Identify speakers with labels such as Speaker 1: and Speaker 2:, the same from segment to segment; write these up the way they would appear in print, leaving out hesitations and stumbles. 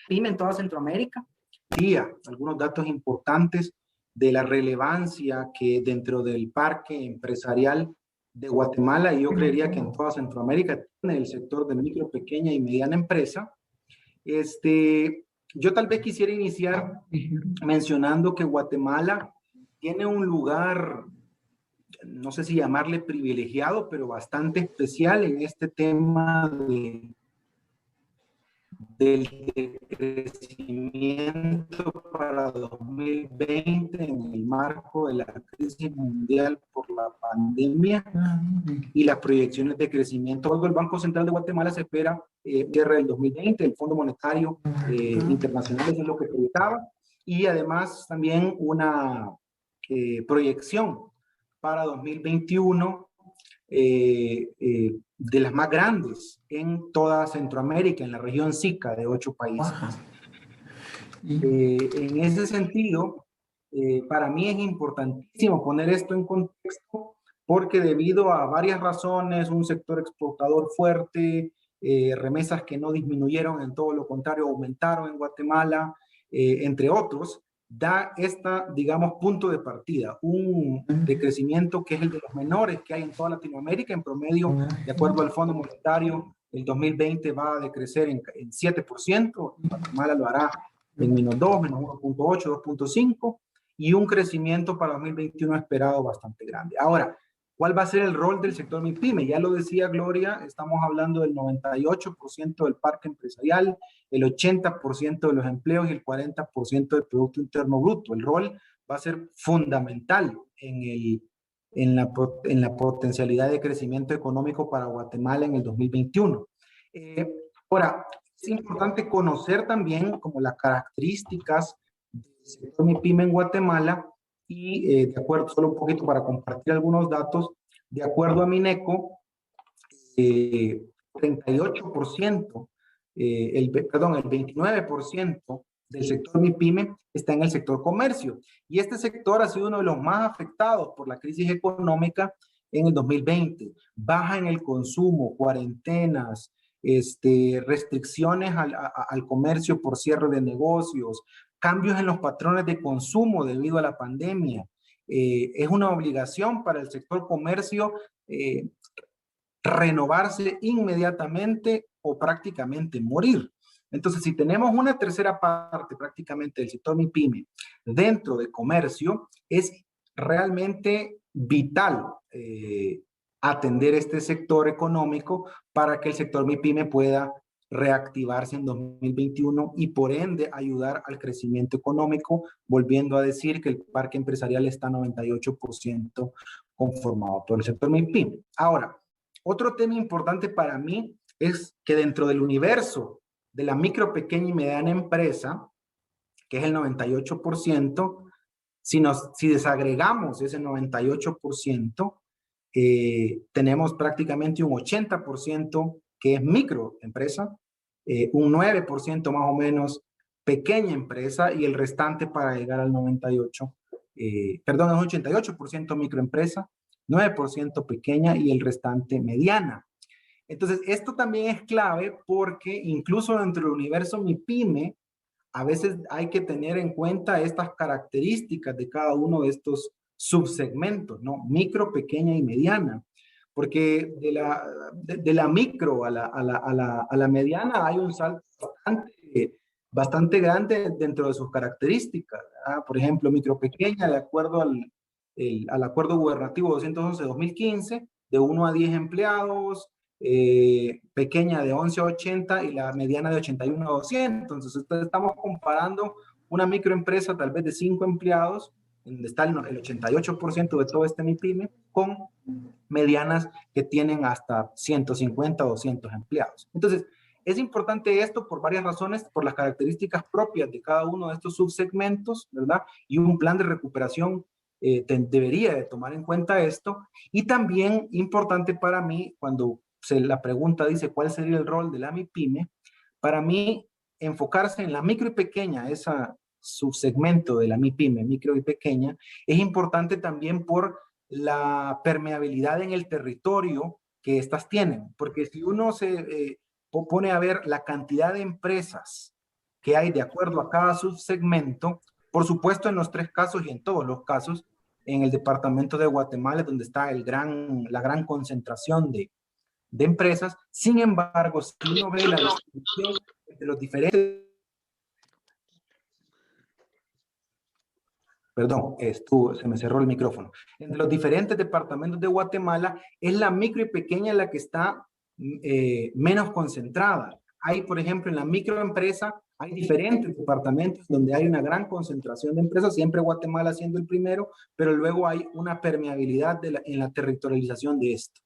Speaker 1: PYME en toda Centroamérica. Algunos datos importantes de la relevancia que dentro del parque empresarial de Guatemala, y yo creería que en toda Centroamérica, tiene el sector de micro, pequeña y mediana empresa. Yo tal vez quisiera iniciar mencionando que Guatemala tiene un lugar, no sé si llamarle privilegiado, pero bastante especial en este tema del crecimiento para 2020 en el marco de la crisis mundial por la pandemia y las proyecciones de crecimiento. Luego el Banco Central de Guatemala se espera cierre del 2020, el Fondo Monetario Internacional es lo que proyectaba, y además también una proyección para 2021 de las más grandes en toda Centroamérica, en la región SICA de 8 países. En ese sentido, para mí es importantísimo poner esto en contexto porque debido a varias razones, un sector exportador fuerte, remesas que no disminuyeron, en todo lo contrario, aumentaron en Guatemala, entre otros, da esta, digamos, punto de partida, un de crecimiento que es el de los menores que hay en toda Latinoamérica. En promedio, de acuerdo al Fondo Monetario, el 2020 va a decrecer en 7%, Guatemala lo hará en -2, -1.8, 2.5, y un crecimiento para 2021 esperado bastante grande. Ahora, ¿cuál va a ser el rol del sector MIPYME? Ya lo decía Gloria, estamos hablando del 98% del parque empresarial, el 80% de los empleos y el 40% del Producto Interno Bruto. El rol va a ser fundamental en la potencialidad de crecimiento económico para Guatemala en el 2021. Ahora, es importante conocer también como las características del sector MIPYME en Guatemala y de acuerdo, solo un poquito para compartir algunos datos, de acuerdo a Mineco, 38%, el 29% del sector MIPYME está en el sector comercio. Y este sector ha sido uno de los más afectados por la crisis económica en el 2020. Baja en el consumo, cuarentenas, restricciones al comercio por cierre de negocios, cambios en los patrones de consumo debido a la pandemia. Es una obligación para el sector comercio renovarse inmediatamente o prácticamente morir. Entonces, si tenemos una tercera parte prácticamente del sector MIPYME dentro de comercio, es realmente vital atender este sector económico para que el sector MIPYME pueda reactivarse en 2021 y por ende ayudar al crecimiento económico, volviendo a decir que el parque empresarial está 98% conformado por el sector MIPYME. Ahora, otro tema importante para mí es que dentro del universo de la micro, pequeña y mediana empresa, que es el 98%, si desagregamos ese 98%, tenemos prácticamente un 80% que es microempresa, un 9% más o menos pequeña empresa y el restante para llegar al 98%, perdón, es 88% microempresa, 9% pequeña y el restante mediana. Entonces, esto también es clave porque incluso dentro del universo MIPYME, a veces hay que tener en cuenta estas características de cada uno de estos subsegmentos, ¿no? Micro, pequeña y mediana. Porque de la micro a la mediana hay un salto bastante grande dentro de sus características, ¿verdad? Por ejemplo, micro, pequeña, de acuerdo al Acuerdo Gubernativo 211-2015, de 1 a 10 empleados, pequeña de 11 a 80 y la mediana de 81 a 200. Entonces, estamos comparando una microempresa tal vez de 5 empleados, donde está el 88% de todo este MIPYME, con medianas que tienen hasta 150 o 200 empleados. Entonces, es importante esto por varias razones, por las características propias de cada uno de estos subsegmentos, ¿verdad? Y un plan de recuperación debería de tomar en cuenta esto. Y también importante para mí, cuando la pregunta dice cuál sería el rol de la MIPYME, para mí enfocarse en la micro y pequeña, esa subsegmento de la MIPYME, micro y pequeña, es importante también por la permeabilidad en el territorio que estas tienen, porque si uno se pone a ver la cantidad de empresas que hay de acuerdo a cada subsegmento, por supuesto en los 3 casos y en todos los casos, en el departamento de Guatemala, donde está la gran concentración de empresas. Sin embargo, si uno ve la distribución de los diferentes... Perdón, se me cerró el micrófono. Entre los diferentes departamentos de Guatemala, es la micro y pequeña la que está menos concentrada. Hay, por ejemplo, en la microempresa, hay diferentes departamentos donde hay una gran concentración de empresas, siempre Guatemala siendo el primero, pero luego hay una permeabilidad en la territorialización de esto.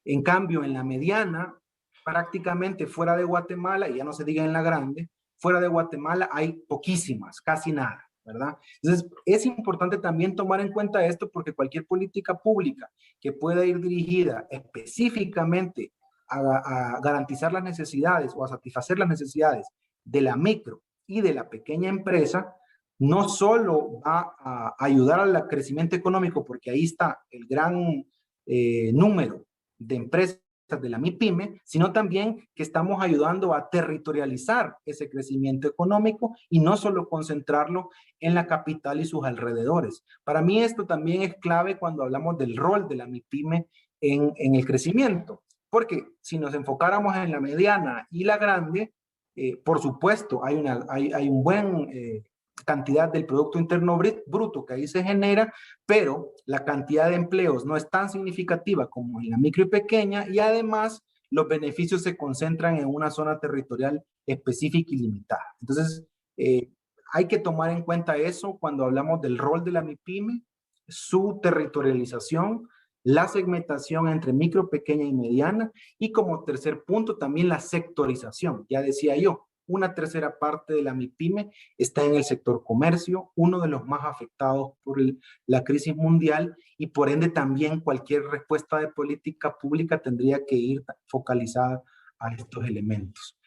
Speaker 1: En cambio, en la mediana, prácticamente fuera de Guatemala, y ya no se diga en la grande, fuera de Guatemala hay poquísimas, casi nada, ¿verdad? Entonces, es importante también tomar en cuenta esto porque cualquier política pública que pueda ir dirigida específicamente a garantizar las necesidades o a satisfacer las necesidades de la micro y de la pequeña empresa, no solo va a ayudar al crecimiento económico, porque ahí está el gran número de empresas de la MIPYME, sino también que estamos ayudando a territorializar ese crecimiento económico y no solo concentrarlo en la capital y sus alrededores. Para mí esto también es clave cuando hablamos del rol de la MIPYME en el crecimiento, porque si nos enfocáramos en la mediana y la grande, por supuesto hay un buen cantidad del Producto Interno Bruto que ahí se genera, pero la cantidad de empleos no es tan significativa como en la micro y pequeña, y además los beneficios se concentran en una zona territorial específica y limitada. Entonces, hay que tomar en cuenta eso cuando hablamos del rol de la MIPYME, su territorialización, la segmentación entre micro, pequeña y mediana, y como tercer punto también la sectorización. Ya decía yo, una tercera parte de la MIPYME está en el sector comercio, uno de los más afectados por la crisis mundial, y por ende también cualquier respuesta de política pública tendría que ir focalizada a estos elementos.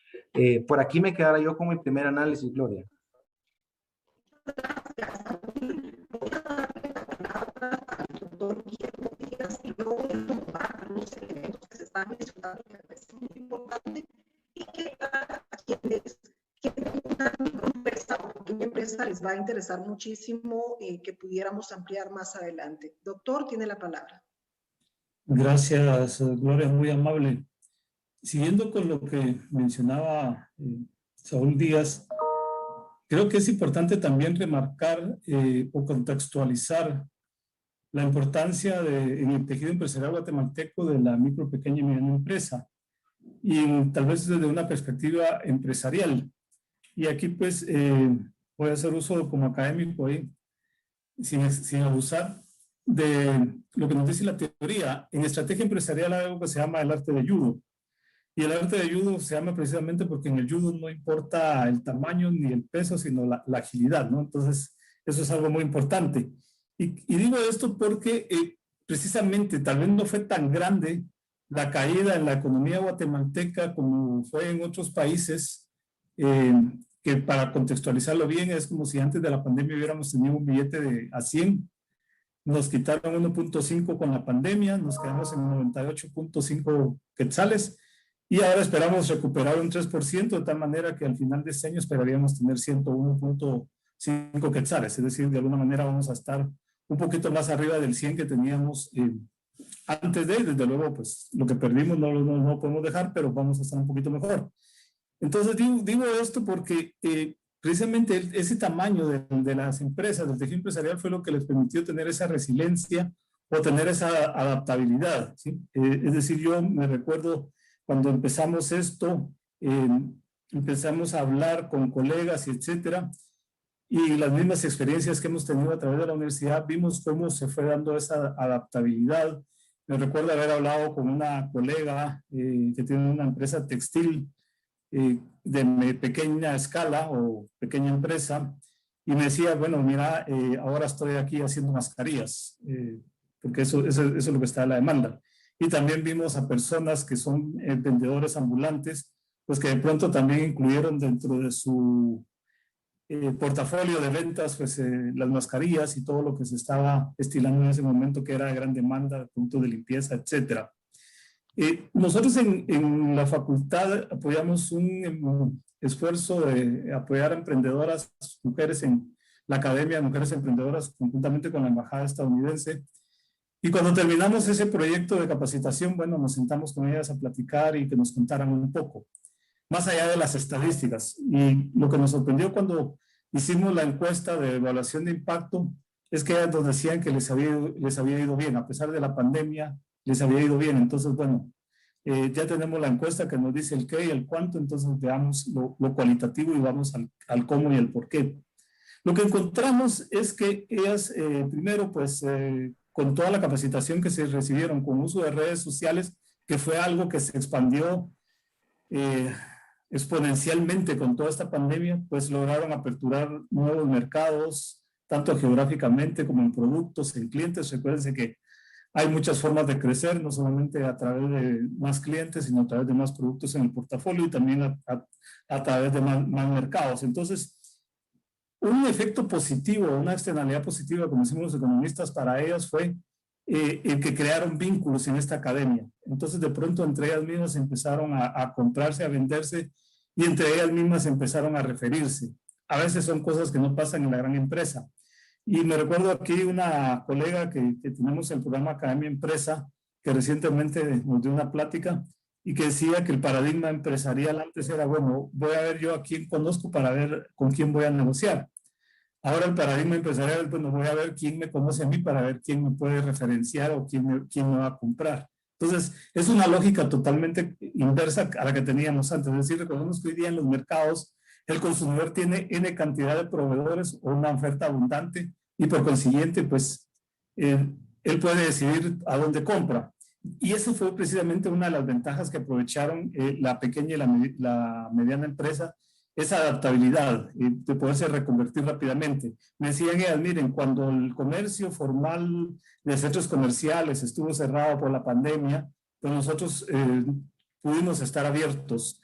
Speaker 1: Por aquí me quedará yo con mi primer análisis, Gloria.
Speaker 2: Doctor Guillermo Díaz, y luego los elementos que se están mencionando que me parece muy importante y que a quienes tienen una microempresa o pequeña empresa les va a interesar muchísimo que pudiéramos ampliar más adelante. Doctor, tiene la palabra.
Speaker 3: Gracias, Gloria, muy amable. Siguiendo con lo que mencionaba Saúl Díaz, creo que es importante también remarcar o contextualizar la importancia en el tejido empresarial guatemalteco de la micro, pequeña y mediana empresa, y tal vez desde una perspectiva empresarial. Y aquí pues voy a hacer uso como académico ahí, sin abusar de lo que nos dice la teoría. En estrategia empresarial hay algo que se llama el arte de judo. Y el arte de judo se llama precisamente porque en el judo no importa el tamaño ni el peso, sino la agilidad, ¿no? Entonces, eso es algo muy importante. Y digo esto porque precisamente tal vez no fue tan grande la caída en la economía guatemalteca como fue en otros países, que para contextualizarlo bien es como si antes de la pandemia hubiéramos tenido un billete a 100, nos quitaron 1.5 con la pandemia, nos quedamos en 98.5 quetzales y ahora esperamos recuperar un 3%, de tal manera que al final de este año esperaríamos tener 101.5 quetzales, es decir, de alguna manera vamos a estar un poquito más arriba del 100 que teníamos antes desde luego, pues lo que perdimos no lo podemos dejar, pero vamos a estar un poquito mejor. Entonces digo esto porque precisamente ese tamaño de las empresas, del tejido empresarial, fue lo que les permitió tener esa resiliencia o tener esa adaptabilidad, ¿sí? Es decir, yo me recuerdo cuando empezamos esto, empezamos a hablar con colegas y etcétera, y las mismas experiencias que hemos tenido a través de la universidad, vimos cómo se fue dando esa adaptabilidad. Me recuerdo haber hablado con una colega que tiene una empresa textil de pequeña escala o pequeña empresa, y me decía, bueno, mira, ahora estoy aquí haciendo mascarillas, porque eso es lo que está en la demanda. Y también vimos a personas que son vendedores ambulantes, pues que de pronto también incluyeron dentro de su portafolio de ventas, pues las mascarillas y todo lo que se estaba estilando en ese momento, que era de gran demanda, punto de limpieza, etcétera. Nosotros en la facultad apoyamos un esfuerzo de apoyar a emprendedoras, mujeres en la Academia de Mujeres Emprendedoras, conjuntamente con la Embajada estadounidense. Y cuando terminamos ese proyecto de capacitación, bueno, nos sentamos con ellas a platicar y que nos contaran un poco, más allá de las estadísticas. Y lo que nos sorprendió cuando hicimos la encuesta de evaluación de impacto es que ellas nos decían que les había ido bien, a pesar de la pandemia, les había ido bien. Entonces, bueno, ya tenemos la encuesta que nos dice el qué y el cuánto, entonces veamos lo cualitativo y vamos al cómo y el por qué. Lo que encontramos es que ellas, primero, pues, con toda la capacitación que se recibieron con uso de redes sociales, que fue algo que se expandió exponencialmente con toda esta pandemia, pues lograron aperturar nuevos mercados, tanto geográficamente como en productos, en clientes. Recuérdense que hay muchas formas de crecer, no solamente a través de más clientes, sino a través de más productos en el portafolio y también a través de más mercados. Entonces, un efecto positivo, una externalidad positiva, como decimos los economistas, para ellas fue el que crearon vínculos en esta academia. Entonces, de pronto, entre ellas mismas empezaron a comprarse, a venderse, y entre ellas mismas empezaron a referirse. A veces son cosas que no pasan en la gran empresa. Y me recuerdo aquí una colega que tenemos el programa Academia Empresa, que recientemente nos dio una plática y que decía que el paradigma empresarial antes era, bueno, voy a ver yo a quién conozco para ver con quién voy a negociar. Ahora el paradigma empresarial es, bueno, voy a ver quién me conoce a mí para ver quién me puede referenciar o quién me va a comprar. Entonces, es una lógica totalmente inversa a la que teníamos antes. Es decir, recordemos que hoy día en los mercados el consumidor tiene N cantidad de proveedores o una oferta abundante y por consiguiente, pues, él puede decidir a dónde compra. Y eso fue precisamente una de las ventajas que aprovecharon la pequeña y la mediana empresa, esa adaptabilidad de poderse reconvertir rápidamente. Me decían ellas, miren, cuando el comercio formal de centros comerciales estuvo cerrado por la pandemia, pues nosotros pudimos estar abiertos.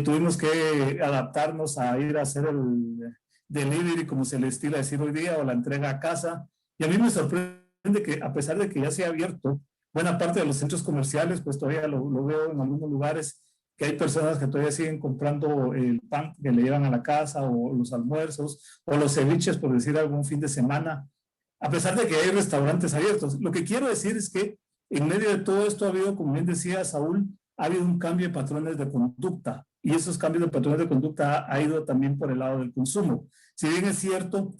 Speaker 3: Tuvimos que adaptarnos a ir a hacer el delivery, como se le estila decir hoy día, o la entrega a casa. Y a mí me sorprende que a pesar de que ya se ha abierto, buena parte de los centros comerciales, pues todavía lo veo en algunos lugares, que hay personas que todavía siguen comprando el pan que le llevan a la casa, o los almuerzos, o los ceviches, por decir algún fin de semana, a pesar de que hay restaurantes abiertos. Lo que quiero decir es que en medio de todo esto ha habido, como bien decía Saúl, ha habido un cambio de patrones de conducta, y esos cambios de patrones de conducta ha ido también por el lado del consumo. Si bien es cierto,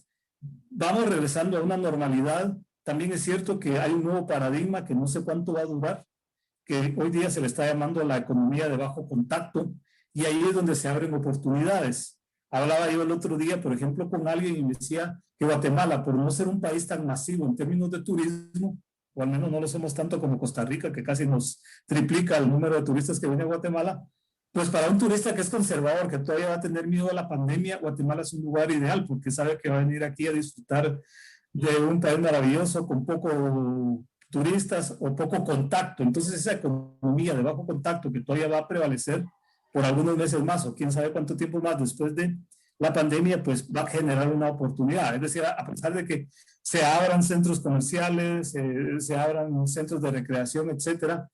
Speaker 3: vamos regresando a una normalidad, también es cierto que hay un nuevo paradigma que no sé cuánto va a durar, que hoy día se le está llamando la economía de bajo contacto, y ahí es donde se abren oportunidades. Hablaba yo el otro día, por ejemplo, con alguien y me decía que Guatemala, por no ser un país tan masivo en términos de turismo, o al menos no lo somos tanto como Costa Rica, que casi nos triplica el número de turistas que viene a Guatemala, pues para un turista que es conservador, que todavía va a tener miedo a la pandemia, Guatemala es un lugar ideal porque sabe que va a venir aquí a disfrutar de un país maravilloso con poco turistas o poco contacto. Entonces esa economía de bajo contacto que todavía va a prevalecer por algunos meses más o quién sabe cuánto tiempo más después de la pandemia, pues va a generar una oportunidad. Es decir, a pesar de que se abran centros comerciales, se abran centros de recreación, etcétera,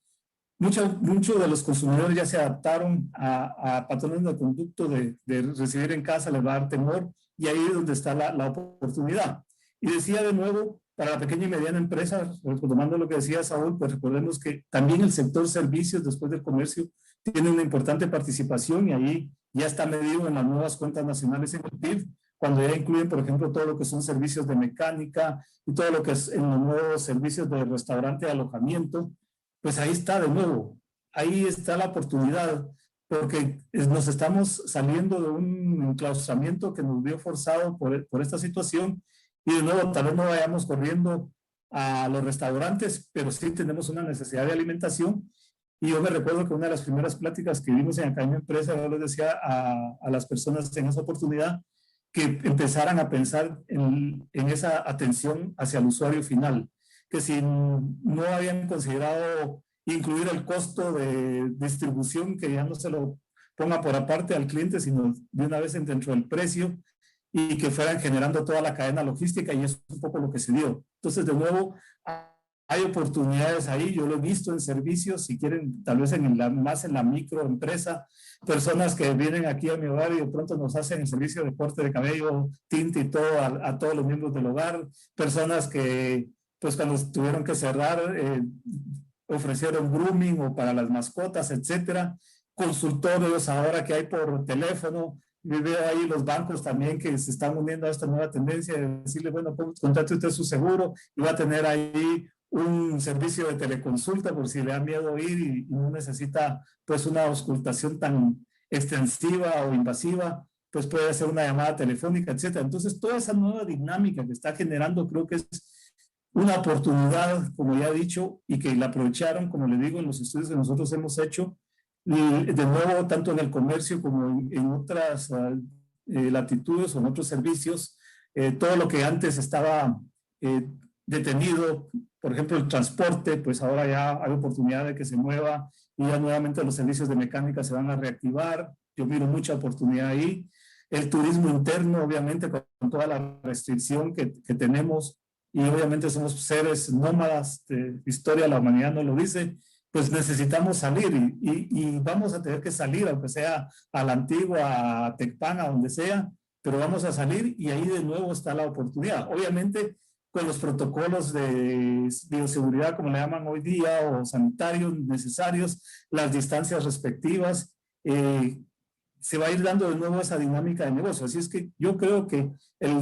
Speaker 3: muchos de los consumidores ya se adaptaron a patrones de conducto de recibir en casa, les va a dar temor, y ahí es donde está la oportunidad. Y decía de nuevo, para la pequeña y mediana empresa, retomando lo que decía Saúl, pues recordemos que también el sector servicios después del comercio tiene una importante participación, y ahí ya está medido en las nuevas cuentas nacionales en el PIB, cuando ya incluyen, por ejemplo, todo lo que son servicios de mecánica y todo lo que es en los nuevos servicios de restaurante y alojamiento. Pues ahí está de nuevo, ahí está la oportunidad, porque nos estamos saliendo de un enclaustramiento que nos vio forzado por esta situación, y de nuevo tal vez no vayamos corriendo a los restaurantes, pero sí tenemos una necesidad de alimentación. Y yo me recuerdo que una de las primeras pláticas que vimos en Academia Empresa, yo les decía a las personas en esa oportunidad que empezaran a pensar en esa atención hacia el usuario final, que si no habían considerado incluir el costo de distribución, que ya no se lo ponga por aparte al cliente, sino de una vez dentro del precio, y que fueran generando toda la cadena logística, y eso es un poco lo que se dio. Entonces, de nuevo, hay oportunidades ahí, yo lo he visto en servicios, si quieren, tal vez más en la microempresa, personas que vienen aquí a mi hogar y de pronto nos hacen el servicio de corte de cabello, tinte y todo a todos los miembros del hogar, personas que pues cuando tuvieron que cerrar ofrecieron grooming o para las mascotas, etcétera, consultorios ahora que hay por teléfono. Yo veo ahí los bancos también que se están uniendo a esta nueva tendencia de decirle, bueno, contrate usted su seguro y va a tener ahí un servicio de teleconsulta por si le da miedo ir y no necesita pues una auscultación tan extensiva o invasiva, pues puede hacer una llamada telefónica, etcétera. Entonces, toda esa nueva dinámica que está generando creo que es una oportunidad, como ya he dicho, y que la aprovecharon, como le digo, en los estudios que nosotros hemos hecho, y de nuevo, tanto en el comercio como en otras latitudes o en otros servicios, todo lo que antes estaba detenido, por ejemplo, el transporte, pues ahora ya hay oportunidad de que se mueva y ya nuevamente los servicios de mecánica se van a reactivar. Yo miro mucha oportunidad ahí. El turismo interno, obviamente, con toda la restricción que tenemos, y obviamente somos seres nómadas, historia, la humanidad nos lo dice, pues necesitamos salir y vamos a tener que salir, aunque sea a la Antigua, a Tecpan, a donde sea, pero vamos a salir y ahí de nuevo está la oportunidad. Obviamente con los protocolos de bioseguridad, como le llaman hoy día, o sanitarios necesarios, las distancias respectivas, se va a ir dando de nuevo esa dinámica de negocio. Así es que yo creo que el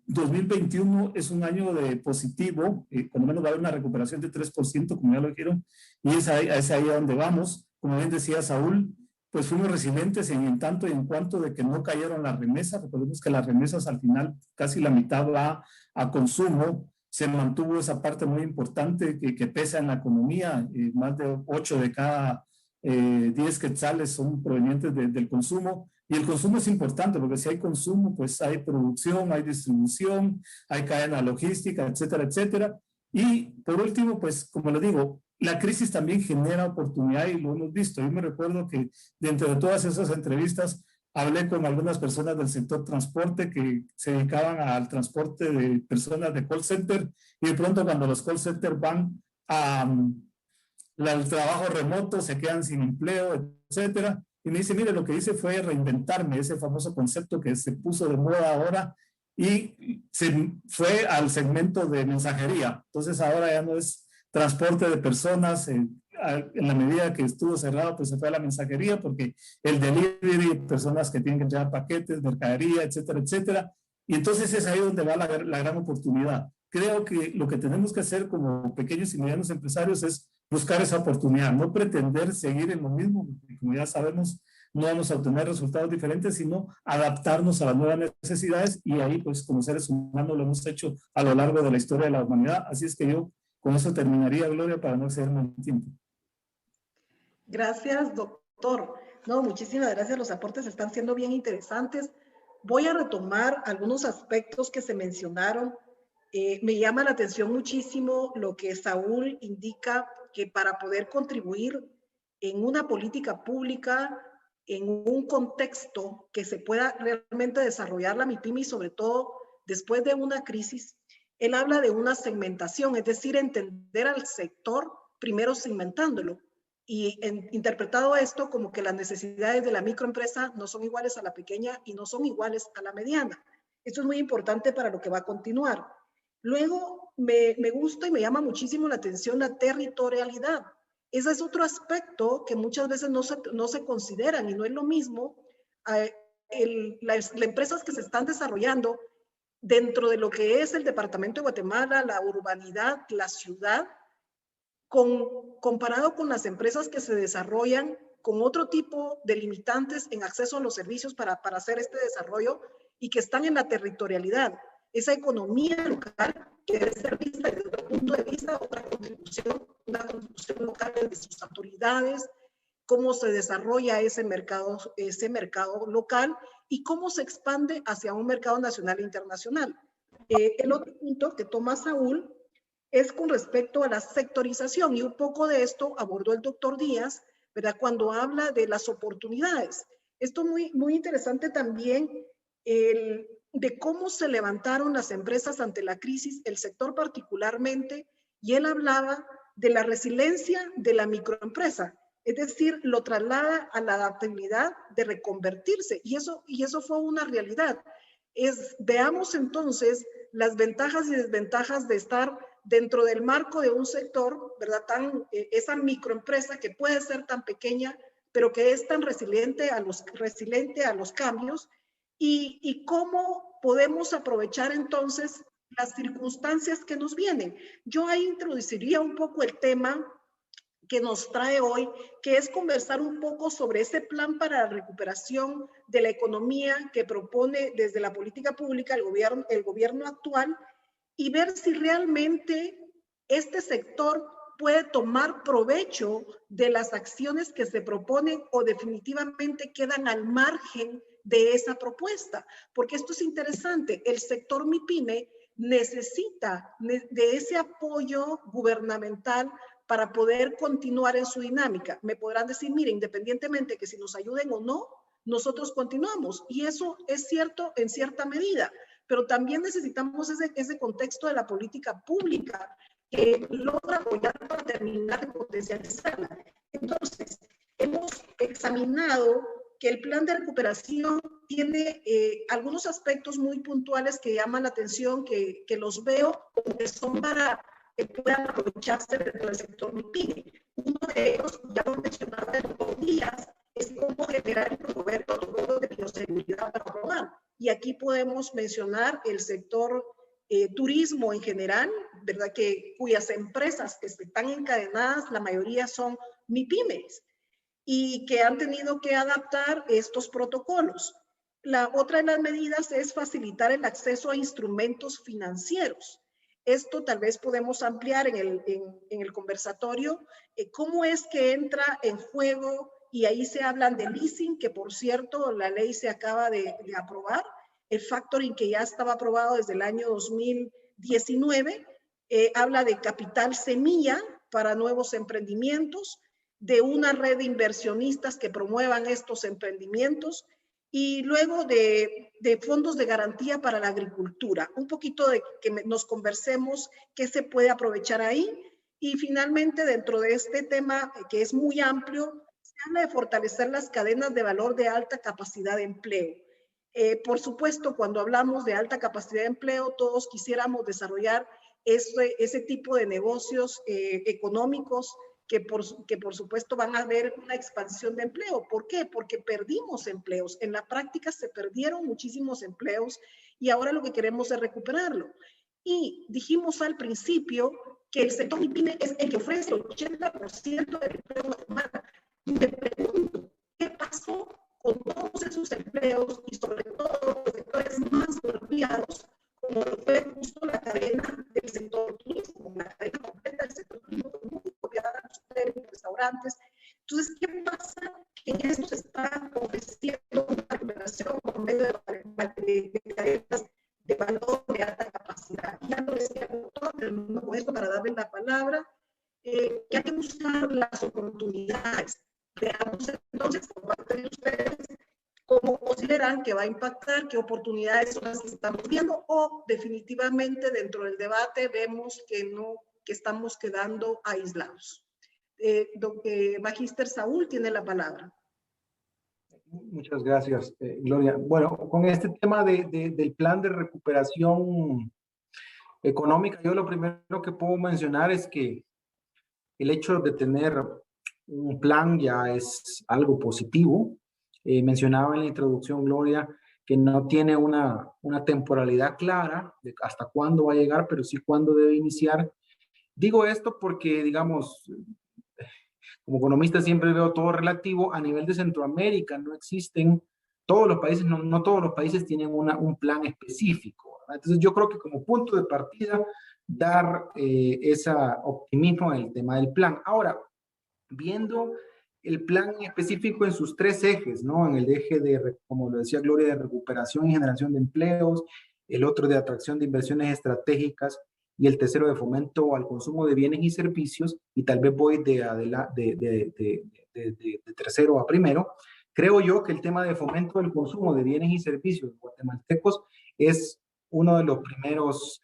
Speaker 3: 2021 es un año de positivo, por lo menos va a haber una recuperación de 3%, como ya lo dijeron, y es ahí a donde vamos. Como bien decía Saúl, pues fuimos resilientes en tanto y en cuanto de que no cayeron las remesas. Recordemos que las remesas al final casi la mitad va a consumo. Se mantuvo esa parte muy importante que pesa en la economía, más de 8 de cada 10 quetzales son provenientes del consumo, y el consumo es importante porque si hay consumo, pues hay producción, hay distribución, hay cadena logística, etcétera, etcétera. Y por último, pues como le digo, la crisis también genera oportunidad y lo hemos visto. Yo me recuerdo que dentro de todas esas entrevistas hablé con algunas personas del sector transporte que se dedicaban al transporte de personas de call center, y de pronto cuando los call centers van a el trabajo remoto, se quedan sin empleo, etcétera. Y me dice, mire, lo que hice fue reinventarme, ese famoso concepto que se puso de moda ahora, y se fue al segmento de mensajería. Entonces ahora ya no es transporte de personas, en la medida que estuvo cerrado, pues se fue a la mensajería, porque el delivery, personas que tienen que entregar paquetes, mercadería, etcétera, etcétera. Y entonces es ahí donde va la gran oportunidad. Creo que lo que tenemos que hacer como pequeños y medianos empresarios es buscar esa oportunidad, no pretender seguir en lo mismo, porque como ya sabemos, no vamos a obtener resultados diferentes, sino adaptarnos a las nuevas necesidades, y ahí pues como seres humanos lo hemos hecho a lo largo de la historia de la humanidad. Así es que yo con eso terminaría, Gloria, para no exceder más tiempo.
Speaker 2: Gracias, doctor. No, muchísimas gracias, los aportes están siendo bien interesantes. Voy a retomar algunos aspectos que se mencionaron. Me llama la atención muchísimo lo que Saúl indica, que para poder contribuir en una política pública, en un contexto que se pueda realmente desarrollar la MIPYME, y sobre todo después de una crisis, él habla de una segmentación, es decir, entender al sector primero segmentándolo, y interpretado esto como que las necesidades de la microempresa no son iguales a la pequeña y no son iguales a la mediana. Esto es muy importante para lo que va a continuar. Luego, me gusta y me llama muchísimo la atención la territorialidad. Ese es otro aspecto que muchas veces no se consideran, y no es lo mismo las empresas que se están desarrollando dentro de lo que es el departamento de Guatemala, la urbanidad, la ciudad, comparado con las empresas que se desarrollan con otro tipo de limitantes en acceso a los servicios para hacer este desarrollo, y que están en la territorialidad. Esa economía local que debe ser vista desde otro punto de vista, una contribución local de sus autoridades, cómo se desarrolla ese mercado local y cómo se expande hacia un mercado nacional e internacional. El otro punto que toma Saúl es con respecto a la sectorización, y un poco de esto abordó el doctor Díaz, ¿verdad? Cuando habla de las oportunidades. Esto muy, muy interesante también, de cómo se levantaron las empresas ante la crisis, el sector particularmente, y él hablaba de la resiliencia de la microempresa. Es decir, lo traslada a la adaptabilidad de reconvertirse. Y eso fue una realidad. Veamos entonces las ventajas y desventajas de estar dentro del marco de un sector, ¿verdad? Esa microempresa que puede ser tan pequeña, pero que es tan resiliente a los cambios, y cómo podemos aprovechar entonces las circunstancias que nos vienen. Yo ahí introduciría un poco el tema que nos trae hoy, que es conversar un poco sobre ese plan para la recuperación de la economía que propone desde la política pública el gobierno actual, y ver si realmente este sector puede tomar provecho de las acciones que se proponen o definitivamente quedan al margen de esa propuesta. Porque esto es interesante, el sector MIPYME necesita de ese apoyo gubernamental para poder continuar en su dinámica. Me podrán decir, mire, independientemente que si nos ayuden o no, nosotros continuamos. Y eso es cierto en cierta medida, pero también necesitamos ese contexto de la política pública que logra apoyar para terminar de potencializarla. Entonces, hemos examinado que el plan de recuperación tiene algunos aspectos muy puntuales que llaman la atención, que los veo como que son para que puedan aprovecharse dentro del sector MIPYME. Uno de ellos, ya lo mencionaba en los días, es cómo generar y promover protocolos de bioseguridad para probar. Y aquí podemos mencionar el sector turismo en general, ¿verdad? Cuyas empresas que están encadenadas, la mayoría son MIPYMEs y que han tenido que adaptar estos protocolos. La otra de las medidas es facilitar el acceso a instrumentos financieros. Esto tal vez podemos ampliar en el conversatorio, cómo es que entra en juego, y ahí se hablan de leasing, que por cierto la ley se acaba de aprobar, el factoring que ya estaba aprobado desde el año 2019, habla de capital semilla para nuevos emprendimientos, de una red de inversionistas que promuevan estos emprendimientos, y luego de fondos de garantía para la agricultura. Un poquito de que nos conversemos qué se puede aprovechar ahí. Y finalmente, dentro de este tema que es muy amplio, se habla de fortalecer las cadenas de valor de alta capacidad de empleo. Por supuesto, cuando hablamos de alta capacidad de empleo, todos quisiéramos desarrollar ese tipo de negocios económicos que por supuesto van a haber una expansión de empleo. ¿Por qué? Porque perdimos empleos. En la práctica se perdieron muchísimos empleos y ahora lo que queremos es recuperarlo. Y dijimos al principio que el sector MIPYME es el que ofrece el 80% del empleo en Guatemala. Y me pregunto, ¿qué pasó con todos esos empleos y sobre todo los sectores más golpeados, como fue justo la cadena del sector turismo, la cadena completa del sector turismo, muy golpeada, los hoteles, los restaurantes? Entonces, ¿qué pasa? Que en esto se está ofreciendo una recuperación por medio de cadenas de valor de alta capacidad. Ya lo decía el doctor, pero con esto para darle la palabra, que hay que buscar las oportunidades. Veamos entonces por parte de ustedes cómo consideran que va a impactar, qué oportunidades son las que estamos viendo, o definitivamente dentro del debate vemos que estamos quedando aislados. Magíster Saúl tiene la palabra.
Speaker 1: Muchas gracias, Gloria. Bueno, con este tema del plan de recuperación económica, yo lo primero que puedo mencionar es que el hecho de tener un plan ya es algo positivo. Mencionaba en la introducción, Gloria, que no tiene una temporalidad clara de hasta cuándo va a llegar, pero sí cuándo debe iniciar. Digo esto porque, digamos, como economista siempre veo todo relativo. A nivel de Centroamérica no existen todos los países, no todos los países tienen un plan específico, ¿verdad? Entonces yo creo que como punto de partida, dar ese optimismo en el tema del plan. Ahora, viendo el plan específico en sus tres ejes, ¿no? En el eje de, como lo decía Gloria, de recuperación y generación de empleos, el otro de atracción de inversiones estratégicas y el tercero de fomento al consumo de bienes y servicios, y tal vez voy de tercero a primero. Creo yo que el tema de fomento del consumo de bienes y servicios guatemaltecos es uno de los primeros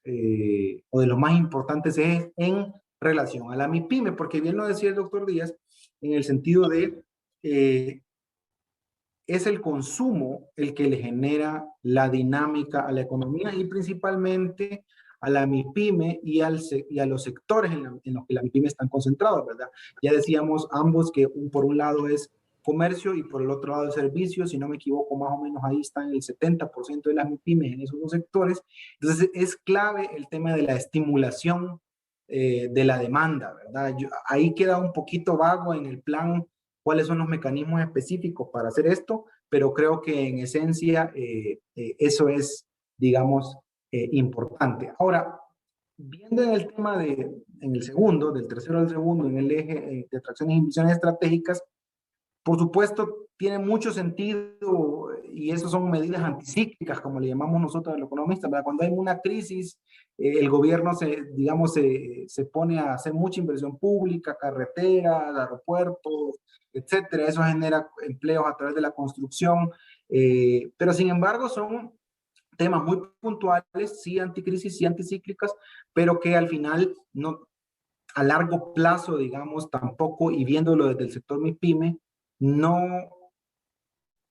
Speaker 1: o de los más importantes en relación a la MIPYME, porque bien lo decía el doctor Díaz, en el sentido de es el consumo el que le genera la dinámica a la economía y principalmente a la MIPYME y a los sectores en los que la MIPYME están concentrados, ¿verdad? Ya decíamos ambos que por un lado es comercio y por el otro lado es servicios, si no me equivoco, más o menos ahí están el 70% de las MIPYME en esos dos sectores. Entonces es clave el tema de la estimulación de la demanda, ¿verdad? Ahí queda un poquito vago en el plan cuáles son los mecanismos específicos para hacer esto, pero creo que en esencia eso es, digamos, importante. Ahora, viendo en el tema en el segundo, del tercero al segundo, en el eje de atracciones y inversiones estratégicas, por supuesto, tiene mucho sentido y eso son medidas anticíclicas, como le llamamos nosotros los economistas, ¿verdad? Cuando hay una crisis, el gobierno se pone a hacer mucha inversión pública, carreteras, aeropuertos, etcétera. Eso genera empleos a través de la construcción, pero sin embargo son temas muy puntuales, sí anticrisis, sí anticíclicas, pero que al final no, a largo plazo, digamos, tampoco, y viéndolo desde el sector MIPYME, no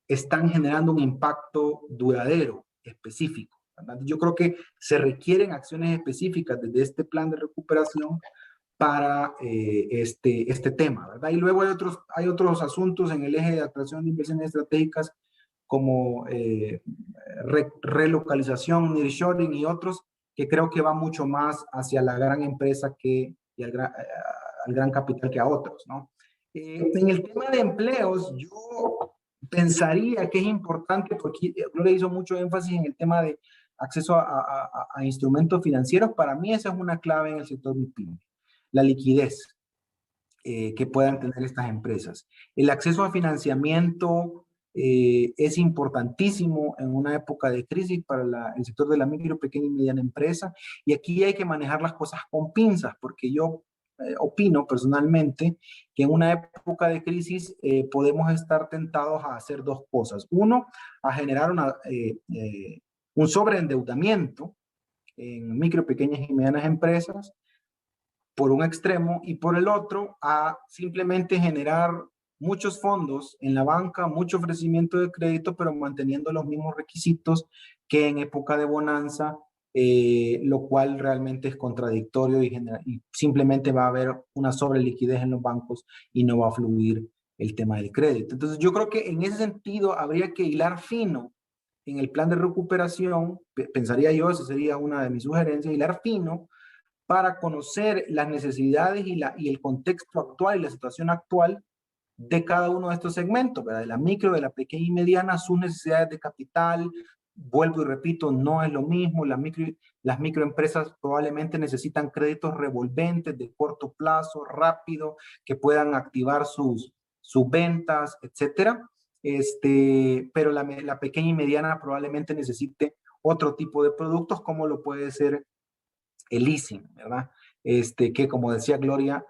Speaker 1: están generando un impacto duradero, específico, ¿verdad? Yo creo que se requieren acciones específicas desde este plan de recuperación para este tema, ¿verdad? Y luego hay otros asuntos en el eje de atracción de inversiones estratégicas como relocalización, nearshoring y otros que creo que va mucho más hacia la gran empresa y al gran capital que a otros, ¿no? En el tema de empleos, yo pensaría que es importante, porque Gloria hizo mucho énfasis en el tema de acceso a instrumentos financieros. Para mí esa es una clave en el sector MIPYME. La liquidez que puedan tener estas empresas. El acceso a financiamiento es importantísimo en una época de crisis para el sector de la micro, pequeña y mediana empresa. Y aquí hay que manejar las cosas con pinzas, porque yo opino personalmente que en una época de crisis podemos estar tentados a hacer dos cosas. Uno, a generar un sobreendeudamiento en micro, pequeñas y medianas empresas, por un extremo, y por el otro, a simplemente generar muchos fondos en la banca, mucho ofrecimiento de crédito, pero manteniendo los mismos requisitos que en época de bonanza, lo cual realmente es contradictorio y simplemente va a haber una sobreliquidez en los bancos y no va a fluir el tema del crédito. Entonces yo creo que en ese sentido habría que hilar fino en el plan de recuperación, pensaría yo, esa sería una de mis sugerencias, hilar fino para conocer las necesidades y el contexto actual y la situación actual de cada uno de estos segmentos, ¿verdad? De la micro, de la pequeña y mediana, sus necesidades de capital. Vuelvo y repito, no es lo mismo. Las microempresas probablemente necesitan créditos revolventes de corto plazo, rápido, que puedan activar sus ventas, etcétera. Pero la pequeña y mediana probablemente necesite otro tipo de productos, como lo puede ser el leasing, ¿verdad? Que como decía Gloria,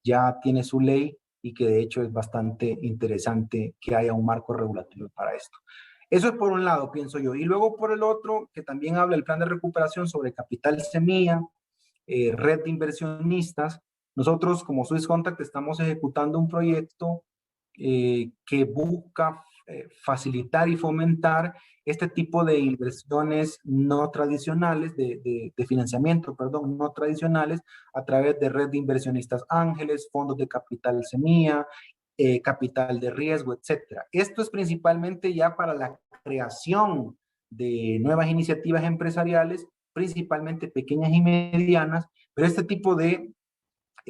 Speaker 1: ya tiene su ley y que de hecho es bastante interesante que haya un marco regulatorio para esto. Eso es por un lado, pienso yo. Y luego por el otro, que también habla el plan de recuperación sobre capital semilla, red de inversionistas. Nosotros como Swiss Contact estamos ejecutando un proyecto que busca facilitar y fomentar este tipo de inversiones no tradicionales, de financiamiento, perdón, no tradicionales, a través de red de inversionistas ángeles, fondos de capital semilla, capital de riesgo, etcétera. Esto es principalmente ya para la creación de nuevas iniciativas empresariales, principalmente pequeñas y medianas, pero este tipo de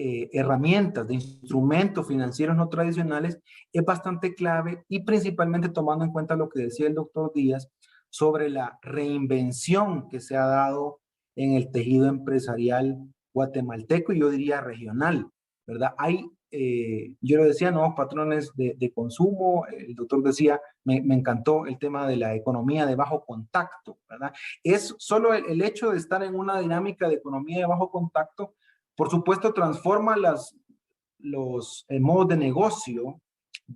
Speaker 1: herramientas, de instrumentos financieros no tradicionales es bastante clave, y principalmente tomando en cuenta lo que decía el doctor Díaz sobre la reinvención que se ha dado en el tejido empresarial guatemalteco y yo diría regional, ¿verdad? Yo lo decía, nuevos patrones de consumo. El doctor decía, me encantó el tema de la economía de bajo contacto, ¿verdad? Es solo el hecho de estar en una dinámica de economía de bajo contacto, por supuesto, transforma los modos de negocio,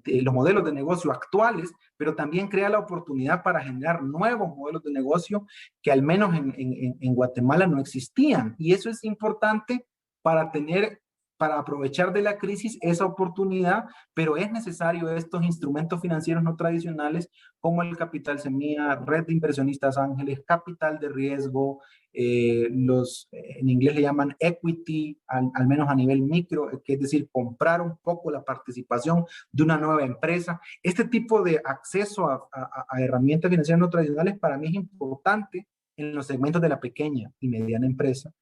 Speaker 1: los modelos de negocio actuales, pero también crea la oportunidad para generar nuevos modelos de negocio que al menos en Guatemala no existían. Y eso es importante para tener para aprovechar de la crisis esa oportunidad, pero es necesario estos instrumentos financieros no tradicionales como el capital semilla, red de inversionistas ángeles, capital de riesgo, en inglés le llaman equity, al menos a nivel micro, que es decir, comprar un poco la participación de una nueva empresa. Este tipo de acceso a herramientas financieras no tradicionales para mí es importante en los segmentos de la pequeña y mediana empresa,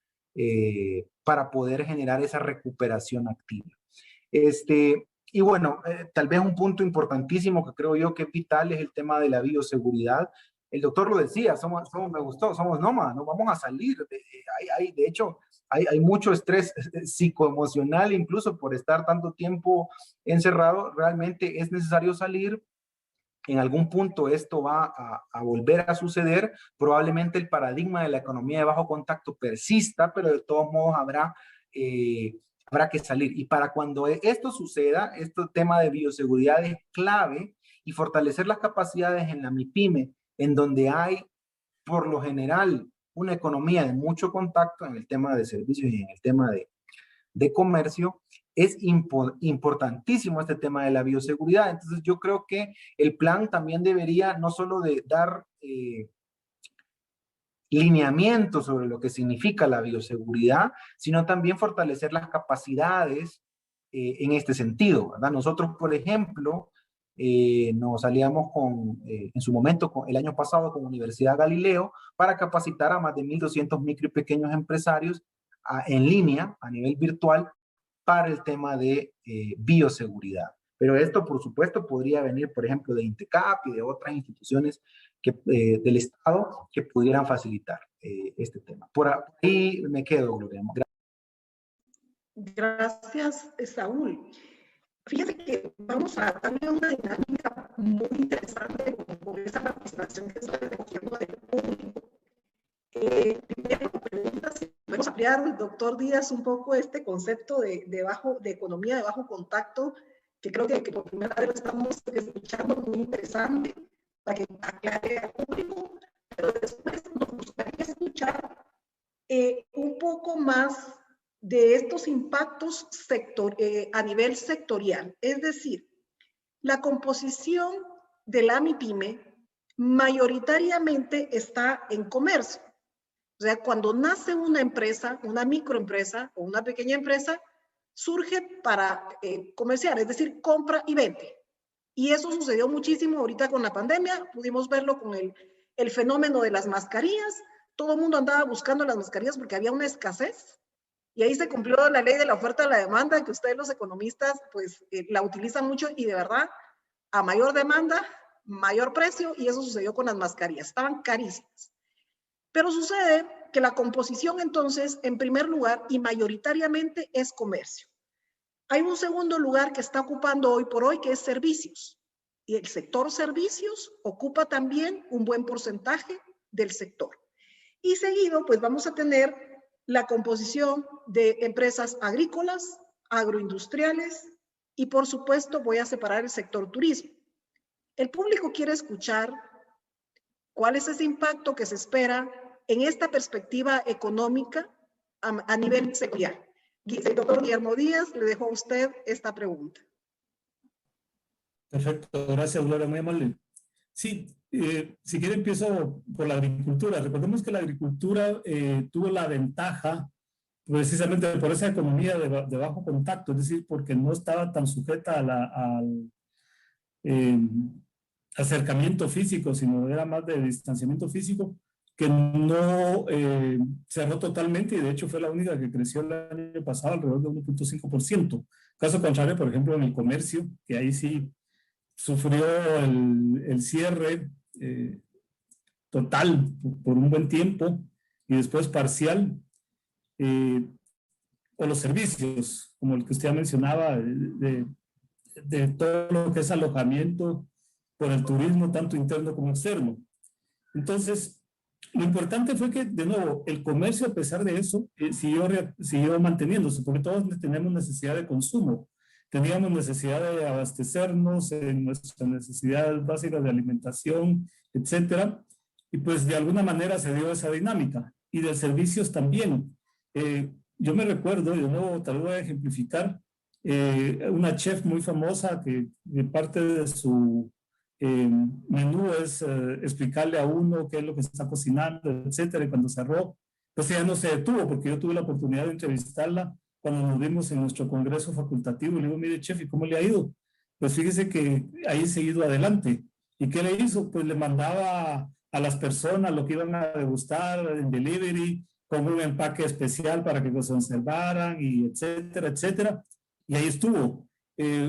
Speaker 1: para poder generar esa recuperación activa. Y bueno, tal vez un punto importantísimo que creo yo que es vital es el tema de la bioseguridad. El doctor lo decía, me gustó, somos nómadas, no vamos a salir. De hecho, hay mucho estrés psicoemocional, incluso por estar tanto tiempo encerrado. Realmente es necesario salir. En algún punto esto va a volver a suceder. Probablemente el paradigma de la economía de bajo contacto persista, pero de todos modos habrá que salir. Y para cuando esto suceda, este tema de bioseguridad es clave, y fortalecer las capacidades en la MIPYME, en donde hay, por lo general, una economía de mucho contacto en el tema de servicios y en el tema de comercio. Es importantísimo este tema de la bioseguridad. Entonces yo creo que el plan también debería no solo de dar lineamientos sobre lo que significa la bioseguridad, sino también fortalecer las capacidades en este sentido, ¿verdad? Nosotros, por ejemplo, nos aliamos en su momento, el año pasado, con Universidad Galileo para capacitar a más de 1.200 micro y pequeños empresarios en línea, a nivel virtual, para el tema de bioseguridad. Pero esto, por supuesto, podría venir, por ejemplo, de INTECAP y de otras instituciones del Estado que pudieran facilitar este tema. Por ahí me quedo, Gloria.
Speaker 2: Gracias, Saúl. Fíjate que vamos a darle una dinámica muy interesante con esa participación que estoy recogiendo del público. Primero, preguntas, si podemos ampliar, doctor Díaz, un poco este concepto de economía de bajo contacto, que creo que por primera vez lo estamos escuchando, muy interesante, para que aclare al público, pero después nos gustaría escuchar un poco más de estos impactos a nivel sectorial. Es decir, la composición de la MIPYME mayoritariamente está en comercio. O sea, cuando nace una empresa, una microempresa o una pequeña empresa, surge para comerciar, es decir, compra y vende. Y eso sucedió muchísimo ahorita con la pandemia. Pudimos verlo con el fenómeno de las mascarillas. Todo el mundo andaba buscando las mascarillas porque había una escasez. Y ahí se cumplió la ley de la oferta y la demanda, que ustedes los economistas pues la utilizan mucho, y de verdad, a mayor demanda, mayor precio, y eso sucedió con las mascarillas. Estaban carísimas. Pero sucede que la composición entonces, en primer lugar y mayoritariamente, es comercio. Hay un segundo lugar que está ocupando hoy por hoy, que es servicios. Y el sector servicios ocupa también un buen porcentaje del sector. Y seguido, pues vamos a tener la composición de empresas agrícolas, agroindustriales y, por supuesto, voy a separar el sector turismo. El público quiere escuchar cuál es ese impacto que se espera en esta perspectiva económica a nivel sectorial. El doctor Guillermo Díaz, le dejo a usted esta pregunta.
Speaker 3: Perfecto, gracias, Gloria, muy amable. Sí, si quiere empiezo por la agricultura. Recordemos que la agricultura tuvo la ventaja precisamente por esa economía de bajo contacto, es decir, porque no estaba tan sujeta al acercamiento físico, sino era más de distanciamiento físico, que no cerró totalmente, y de hecho fue la única que creció el año pasado alrededor de 1.5%. Caso contrario, por ejemplo, en el comercio, que ahí sí sufrió el cierre total por un buen tiempo y después parcial, o los servicios, como el que usted mencionaba, de todo lo que es alojamiento por el turismo, tanto interno como externo. Entonces, lo importante fue que, de nuevo, el comercio, a pesar de eso, siguió manteniéndose, porque todos tenemos necesidad de consumo. Teníamos necesidad de abastecernos en nuestras necesidades básicas de alimentación, etcétera. Y pues de alguna manera se dio esa dinámica. Y de servicios también. yo me recuerdo, yo no tal vez voy a ejemplificar, una chef muy famosa que de parte de su menú es explicarle a uno qué es lo que está cocinando, etcétera, y cuando cerró, pues ella no se detuvo, porque yo tuve la oportunidad de entrevistarla cuando nos vimos en nuestro congreso facultativo, y le digo, mire, chef, ¿y cómo le ha ido? Pues fíjese que ahí seguido adelante. ¿Y qué le hizo? Pues le mandaba a las personas lo que iban a degustar en delivery, con un empaque especial para que los conservaran, y etcétera, etcétera. Y ahí estuvo.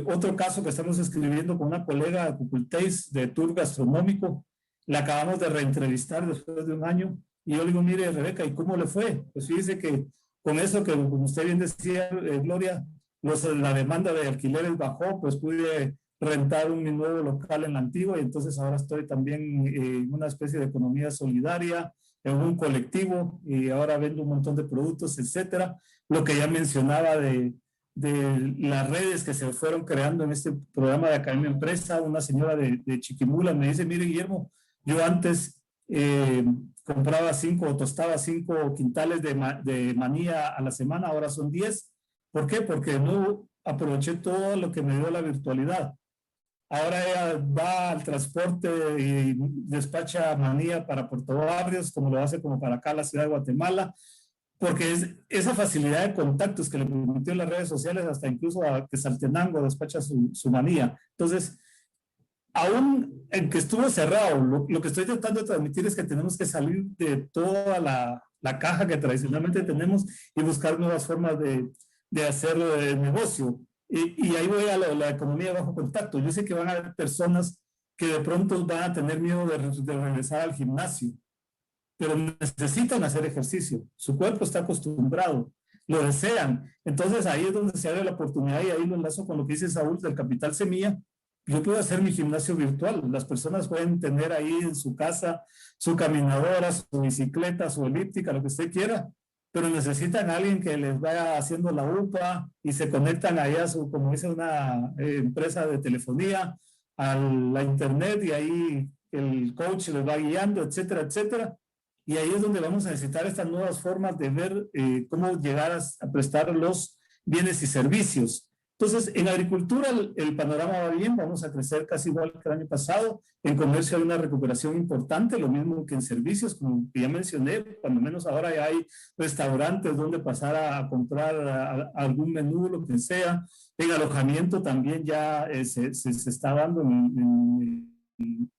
Speaker 3: Otro caso que estamos escribiendo con una colega de Cucultéis de Tour Gastronómico, la acabamos de reentrevistar después de un año, y yo le digo, mire, Rebeca, ¿y cómo le fue? Pues fíjese que con eso que, como usted bien decía, Gloria, la demanda de alquileres bajó, pues pude rentar un nuevo local en la antigua, y entonces ahora estoy también en una especie de economía solidaria, en un colectivo, y ahora vendo un montón de productos, etcétera. Lo que ya mencionaba de las redes que se fueron creando en este programa de Academia Empresa, una señora de Chiquimula me dice, mire, Guillermo, yo antes compraba 5 o tostaba 5 quintales de manía a la semana, ahora son 10. ¿Por qué? Porque no aproveché todo lo que me dio la virtualidad. Ahora ella va al transporte y despacha manía para Puerto Barrios, como lo hace como para acá la ciudad de Guatemala, porque es esa facilidad de contactos que le permitió las redes sociales, hasta incluso a que Saltenango despacha su manía. Entonces, aún en que estuvo cerrado, lo que estoy tratando de transmitir es que tenemos que salir de toda la caja que tradicionalmente tenemos y buscar nuevas formas de hacer negocio. Y ahí voy a la economía de bajo contacto. Yo sé que van a haber personas que de pronto van a tener miedo de regresar al gimnasio, pero necesitan hacer ejercicio. Su cuerpo está acostumbrado, lo desean. Entonces ahí es donde se abre la oportunidad, y ahí lo enlazo con lo que dice Saúl del Capital Semilla. Yo puedo hacer mi gimnasio virtual. Las personas pueden tener ahí en su casa su caminadora, su bicicleta, su elíptica, lo que usted quiera, pero necesitan a alguien que les vaya haciendo la UPA, y se conectan ahí a su, como dice una empresa de telefonía, a la internet, y ahí el coach les va guiando, etcétera, etcétera. Y ahí es donde vamos a necesitar estas nuevas formas de ver cómo llegar a prestar los bienes y servicios. Entonces, en agricultura el panorama va bien, vamos a crecer casi igual que el año pasado. En comercio hay una recuperación importante, lo mismo que en servicios, como ya mencioné, cuando menos ahora ya hay restaurantes donde pasar a comprar algún menú, lo que sea. En alojamiento también ya se está dando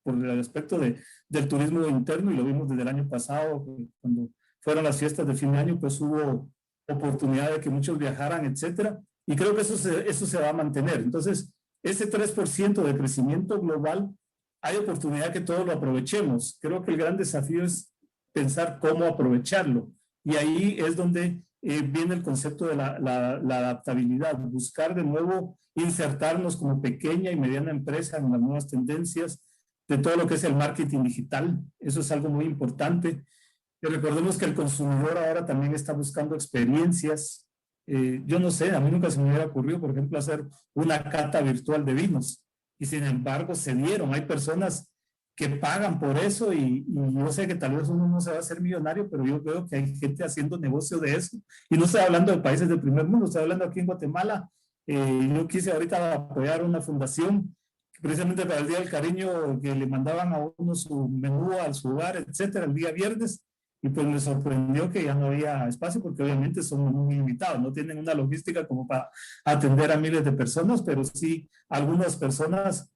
Speaker 3: por el aspecto del turismo interno, y lo vimos desde el año pasado, cuando fueron las fiestas de fin de año, pues hubo oportunidad de que muchos viajaran, etcétera. Y creo que eso se va a mantener. Entonces, ese 3% de crecimiento global, hay oportunidad que todos lo aprovechemos. Creo que el gran desafío es pensar cómo aprovecharlo. Y ahí es donde viene el concepto de la adaptabilidad, buscar de nuevo insertarnos como pequeña y mediana empresa en las nuevas tendencias de todo lo que es el marketing digital. Eso es algo muy importante. Y recordemos que el consumidor ahora también está buscando experiencias. Yo no sé, a mí nunca se me hubiera ocurrido, por ejemplo, hacer una cata virtual de vinos, y sin embargo se dieron. Hay personas que pagan por eso, y yo sé que tal vez uno no se va a hacer millonario, pero yo veo que hay gente haciendo negocio de eso, y no estoy hablando de países del primer mundo, estoy hablando aquí en Guatemala. Yo quise ahorita apoyar una fundación precisamente para el Día del Cariño, que le mandaban a uno su menú al su hogar, etcétera, el día viernes. Y pues me sorprendió que ya no había espacio, porque obviamente son muy limitados, no tienen una logística como para atender a miles de personas, pero sí algunas personas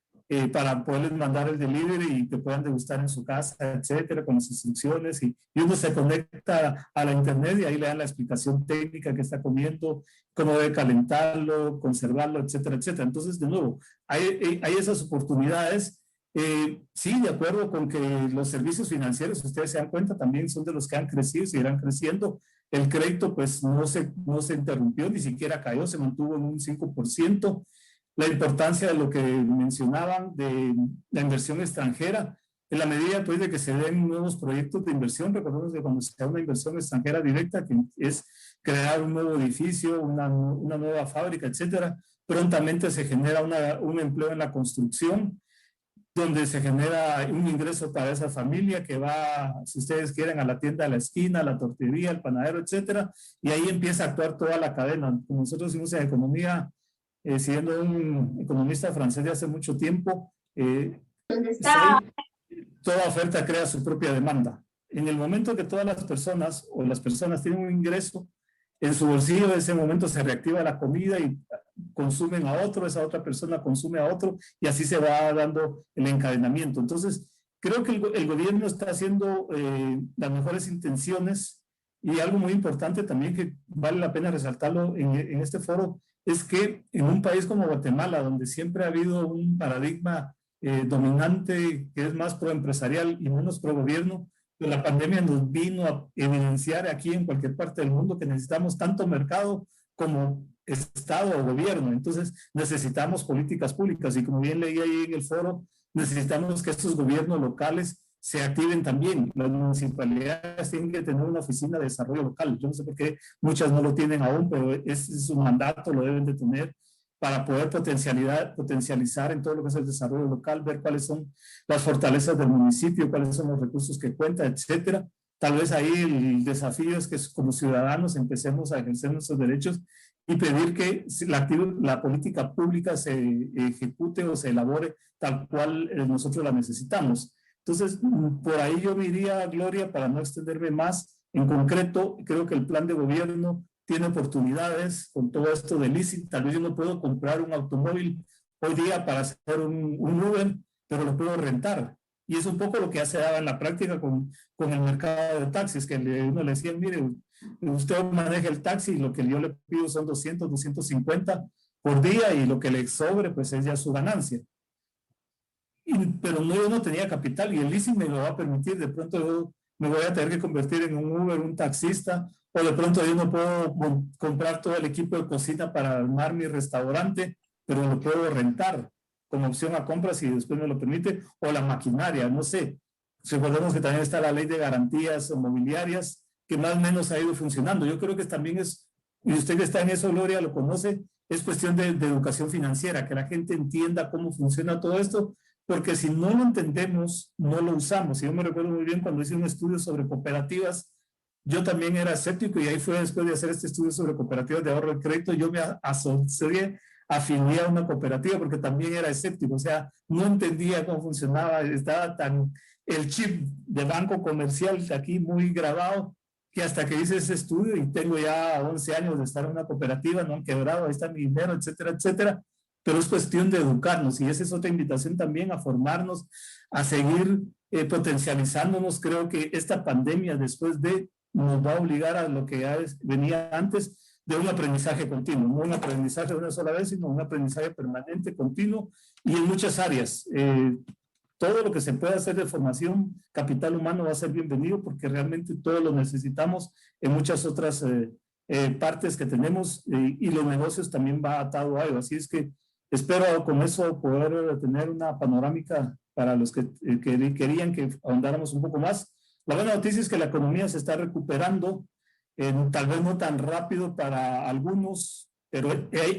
Speaker 3: para poderles mandar el delivery y que puedan degustar en su casa, etcétera, con las instrucciones. Y uno se conecta a la internet y ahí le dan la explicación técnica que está comiendo, cómo debe calentarlo, conservarlo, etcétera, etcétera. Entonces, de nuevo, hay esas oportunidades. Sí, de acuerdo con que los servicios financieros, ustedes se dan cuenta, también son de los que han crecido y seguirán creciendo. El crédito pues no se interrumpió, ni siquiera cayó, se mantuvo en un 5%. La importancia de lo que mencionaban de la inversión extranjera, en la medida pues de que se den nuevos proyectos de inversión. Recordemos que cuando se da una inversión extranjera directa, que es crear un nuevo edificio, una nueva fábrica, etcétera, prontamente se genera un empleo en la construcción. donde se genera un ingreso para esa familia que va, si ustedes quieren, a la tienda de la esquina, a la tortería, al panadero, etcétera, y ahí empieza a actuar toda la cadena. Como nosotros hicimos en economía, siendo un economista francés de hace mucho tiempo,
Speaker 4: ¿Dónde está?
Speaker 3: toda oferta crea su propia demanda. En el momento que todas las personas o las personas tienen un ingreso, en su bolsillo en ese momento se reactiva la comida y consumen a otro, esa otra persona consume a otro y así se va dando el encadenamiento. Entonces, creo que el gobierno está haciendo las mejores intenciones y algo muy importante también que vale la pena resaltarlo en este foro es que en un país como Guatemala, donde siempre ha habido un paradigma dominante que es más proempresarial y menos pro gobierno, pues la pandemia nos vino a evidenciar aquí en cualquier parte del mundo que necesitamos tanto mercado como Estado o gobierno. Entonces necesitamos políticas públicas y como bien leí ahí en el foro, necesitamos que estos gobiernos locales se activen también. Las municipalidades tienen que tener una oficina de desarrollo local. Yo no sé por qué muchas no lo tienen aún, pero ese es un mandato, lo deben de tener para poder potencializar en todo lo que es el desarrollo local, ver cuáles son las fortalezas del municipio, cuáles son los recursos que cuenta, etcétera. Tal vez ahí el desafío es que como ciudadanos empecemos a ejercer nuestros derechos y pedir que la política pública se ejecute o se elabore tal cual nosotros la necesitamos. Entonces, por ahí yo me iría, Gloria, para no extenderme más. En concreto, creo que el plan de gobierno tiene oportunidades con todo esto de leasing. Tal vez yo no puedo comprar un automóvil hoy día para hacer un Uber, pero lo puedo rentar. Y es un poco lo que se daba en la práctica con el mercado de taxis, que uno le decía, mire, usted maneja el taxi y lo que yo le pido son 200, 250 por día y lo que le sobre pues es ya su ganancia. Pero no, yo no tenía capital y el leasing me lo va a permitir. De pronto yo me voy a tener que convertir en un Uber, un taxista, o de pronto yo no puedo comprar todo el equipo de cocina para armar mi restaurante, pero lo puedo rentar como opción a compras si después me lo permite, o la maquinaria, no sé. Recordemos que también está la ley de garantías mobiliarias, que más o menos ha ido funcionando. Yo creo que también es, y usted que está en eso, Gloria, lo conoce, es cuestión de educación financiera, que la gente entienda cómo funciona todo esto, porque si no lo entendemos, no lo usamos. Y yo me recuerdo muy bien cuando hice un estudio sobre cooperativas, yo también era escéptico y ahí fue después de hacer este estudio sobre cooperativas de ahorro y crédito, yo me asocié, afilié a una cooperativa porque también era escéptico, o sea, no entendía cómo funcionaba, estaba tan el chip de banco comercial aquí muy grabado, que hasta que hice ese estudio y tengo ya 11 años de estar en una cooperativa, no han quebrado, ahí está mi dinero, etcétera, etcétera, pero es cuestión de educarnos y esa es otra invitación también a formarnos, a seguir potencializándonos. Creo que esta pandemia después de nos va a obligar a lo que ya venía antes de un aprendizaje continuo, no un aprendizaje de una sola vez, sino un aprendizaje permanente, continuo y en muchas áreas. Todo lo que se pueda hacer de formación capital humano va a ser bienvenido porque realmente todos lo necesitamos en muchas otras partes que tenemos y los negocios también va atado a ello. Así es que espero con eso poder tener una panorámica para los que querían que ahondáramos un poco más. La buena noticia es que la economía se está recuperando, tal vez no tan rápido para algunos, pero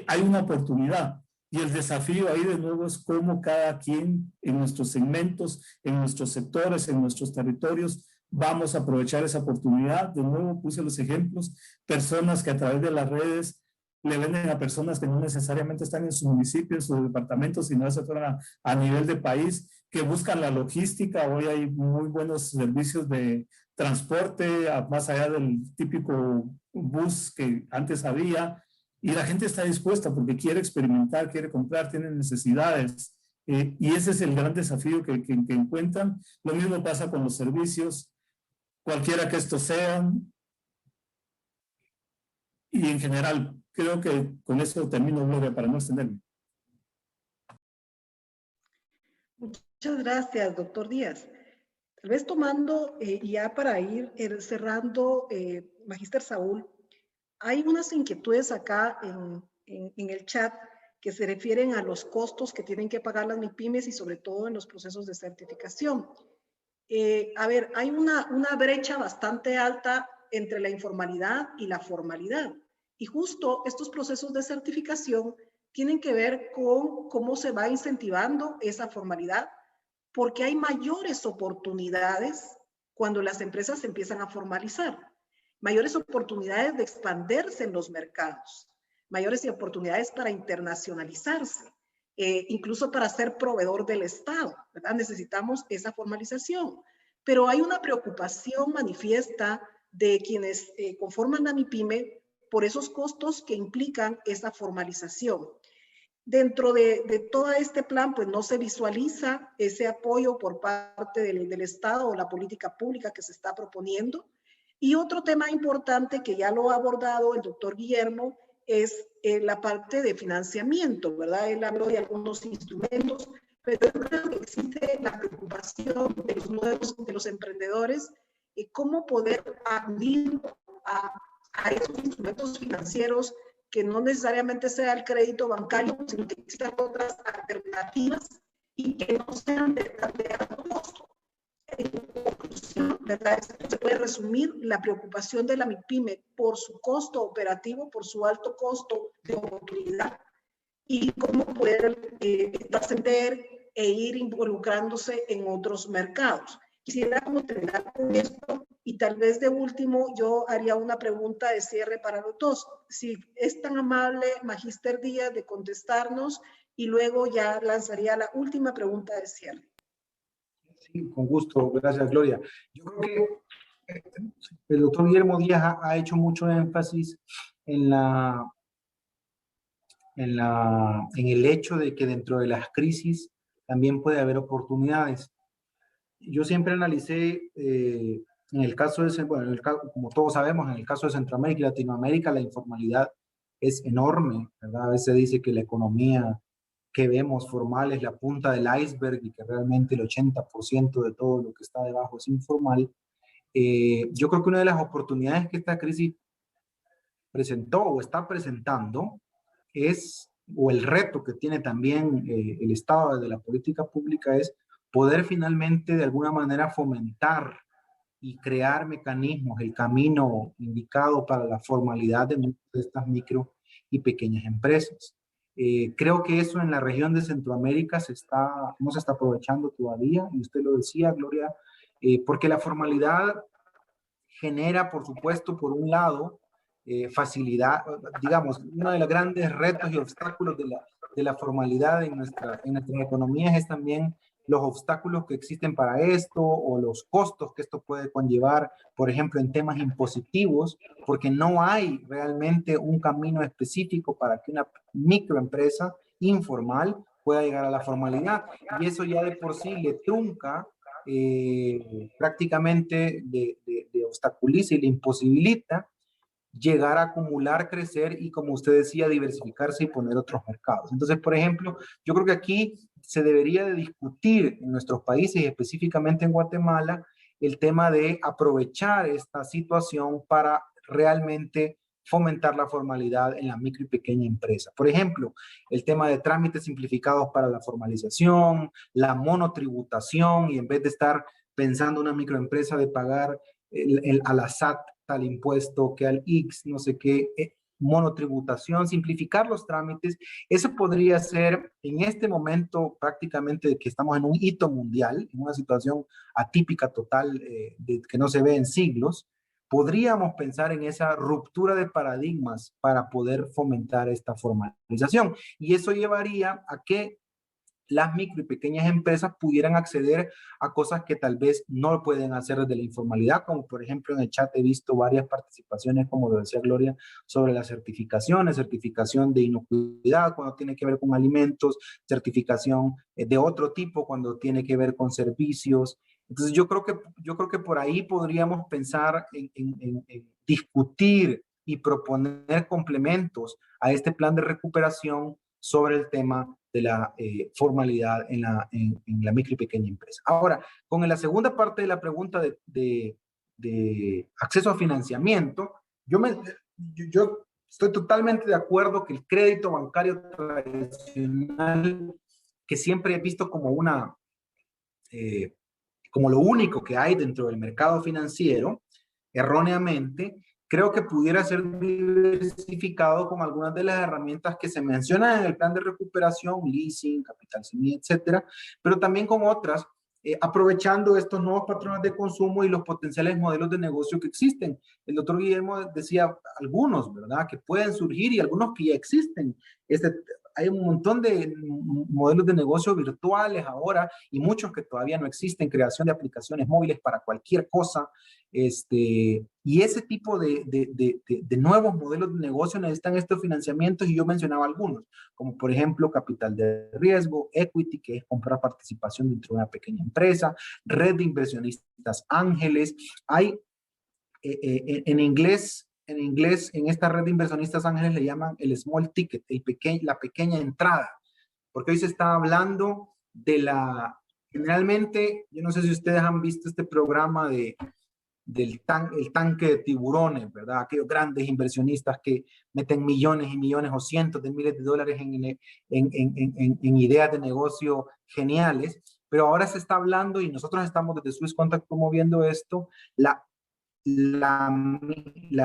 Speaker 3: hay una oportunidad. Y el desafío ahí de nuevo es cómo cada quien en nuestros segmentos, en nuestros sectores, en nuestros territorios, vamos a aprovechar esa oportunidad. De nuevo puse los ejemplos, personas que a través de las redes le venden a personas que no necesariamente están en su municipio, en su departamento, sino se fueron a nivel de país, que buscan la logística. Hoy hay muy buenos servicios de transporte, más allá del típico bus que antes había, y la gente está dispuesta porque quiere experimentar, quiere comprar, tiene necesidades. Y ese es el gran desafío que encuentran. Lo mismo pasa con los servicios, cualquiera que estos sean. Y en general, creo que con eso termino, Gloria, para no extenderme.
Speaker 2: Muchas gracias, doctor Díaz. Tal vez tomando, ya para ir cerrando, Magíster Saúl, hay unas inquietudes acá en el chat que se refieren a los costos que tienen que pagar las MIPYMES y sobre todo en los procesos de certificación. A ver, hay una brecha bastante alta entre la informalidad y la formalidad. Y justo estos procesos de certificación tienen que ver con cómo se va incentivando esa formalidad porque hay mayores oportunidades cuando las empresas empiezan a formalizar, mayores oportunidades de expandirse en los mercados, mayores oportunidades para internacionalizarse, incluso para ser proveedor del Estado, ¿verdad? Necesitamos esa formalización. Pero hay una preocupación manifiesta de quienes conforman la MIPYME por esos costos que implican esa formalización. Dentro de todo este plan, pues no se visualiza ese apoyo por parte del Estado o la política pública que se está proponiendo. Y otro tema importante que ya lo ha abordado el doctor Guillermo es la parte de financiamiento, ¿verdad? Él habló de algunos instrumentos, pero yo creo que existe la preocupación de los emprendedores cómo poder acudir a esos instrumentos financieros que no necesariamente sea el crédito bancario, sino que existan otras alternativas y que no sean de alto costo. En conclusión, ¿verdad? Esto se puede resumir la preocupación de la MIPYME por su costo operativo, por su alto costo de oportunidad y cómo poder trascender e ir involucrándose en otros mercados. Quisiera como terminar con esto y tal vez de último yo haría una pregunta de cierre para los dos. Si es tan amable, Magíster Díaz, de contestarnos y luego ya lanzaría la última pregunta de cierre.
Speaker 1: Sí, con gusto. Gracias, Gloria. Yo creo que el doctor Guillermo Díaz ha hecho mucho énfasis en el hecho de que dentro de las crisis también puede haber oportunidades. Yo siempre analicé, en el caso de, bueno, como todos sabemos, en el caso de Centroamérica y Latinoamérica, la informalidad es enorme, ¿verdad? A veces dice que la economía que vemos formal es la punta del iceberg y que realmente el 80% de todo lo que está debajo es informal. Yo creo que una de las oportunidades que esta crisis presentó o está presentando es, o el reto que tiene también el Estado desde la política pública es poder finalmente de alguna manera fomentar y crear mecanismos, el camino indicado para la formalidad de estas micro y pequeñas empresas. Creo que eso en la región de Centroamérica no se está aprovechando todavía, y usted lo decía, Gloria, porque la formalidad genera, por supuesto, por un lado, facilidad, digamos, uno de los grandes retos y obstáculos de la formalidad en nuestras economías es también los obstáculos que existen para esto o los costos que esto puede conllevar, por ejemplo, en temas impositivos, porque no hay realmente un camino específico para que una microempresa informal pueda llegar a la formalidad. Y eso ya de por sí le trunca, prácticamente le obstaculiza y le imposibilita llegar a acumular, crecer y, como usted decía, diversificarse y poner otros mercados. Entonces, por ejemplo, yo creo que aquí se debería de discutir en nuestros países y específicamente en Guatemala el tema de aprovechar esta situación para realmente fomentar la formalidad en la micro y pequeña empresa. Por ejemplo, el tema de trámites simplificados para la formalización, la monotributación, y en vez de estar pensando una microempresa de pagar a la SAT tal impuesto, que al X, no sé qué, monotributación, simplificar los trámites. Eso podría ser en este momento prácticamente que estamos en un hito mundial, en una situación atípica total que no se ve en siglos. Podríamos pensar en esa ruptura de paradigmas para poder fomentar esta formalización. Y eso llevaría a que las micro y pequeñas empresas pudieran acceder a cosas que tal vez no pueden hacer desde la informalidad, como por ejemplo en el chat he visto varias participaciones, como lo decía Gloria, sobre las certificaciones, certificación de inocuidad cuando tiene que ver con alimentos, certificación de otro tipo cuando tiene que ver con servicios. Entonces yo creo que por ahí podríamos pensar en discutir y proponer complementos a este plan de recuperación sobre el tema de la formalidad en la micro y pequeña empresa. Ahora, con la segunda parte de la pregunta de acceso a financiamiento, yo estoy totalmente de acuerdo que el crédito bancario tradicional, que siempre he visto como como lo único que hay dentro del mercado financiero, erróneamente, creo que pudiera ser diversificado con algunas de las herramientas que se mencionan en el plan de recuperación, leasing, capital semilla, etcétera, pero también con otras aprovechando estos nuevos patrones de consumo y los potenciales modelos de negocio que existen. El doctor Guillermo decía algunos, ¿verdad?, que pueden surgir y algunos que ya existen. Hay un montón de modelos de negocio virtuales ahora y muchos que todavía no existen, creación de aplicaciones móviles para cualquier cosa. Y ese tipo de nuevos modelos de negocio necesitan estos financiamientos y yo mencionaba algunos, como por ejemplo capital de riesgo, equity, que es comprar participación dentro de una pequeña empresa, red de inversionistas ángeles. Hay en inglés, en esta red de inversionistas ángeles le llaman el small ticket, la pequeña entrada, porque hoy se está hablando de generalmente, yo no sé si ustedes han visto este programa el tanque de tiburones, ¿verdad? Aquellos grandes inversionistas que meten millones y millones o cientos de miles de dólares en ideas de negocio geniales, pero ahora se está hablando y nosotros estamos desde Swiss Contact promoviendo esto, la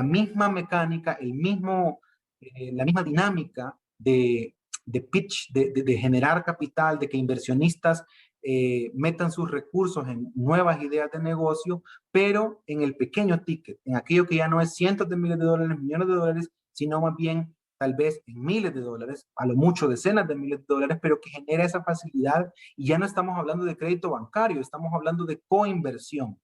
Speaker 1: misma mecánica, la misma dinámica de pitch, de generar capital, de que inversionistas metan sus recursos en nuevas ideas de negocio, pero en el pequeño ticket, en aquello que ya no es cientos de miles de dólares, millones de dólares, sino más bien tal vez en miles de dólares, a lo mucho decenas de miles de dólares, pero que genera esa facilidad y ya no estamos hablando de crédito bancario, estamos hablando de coinversión.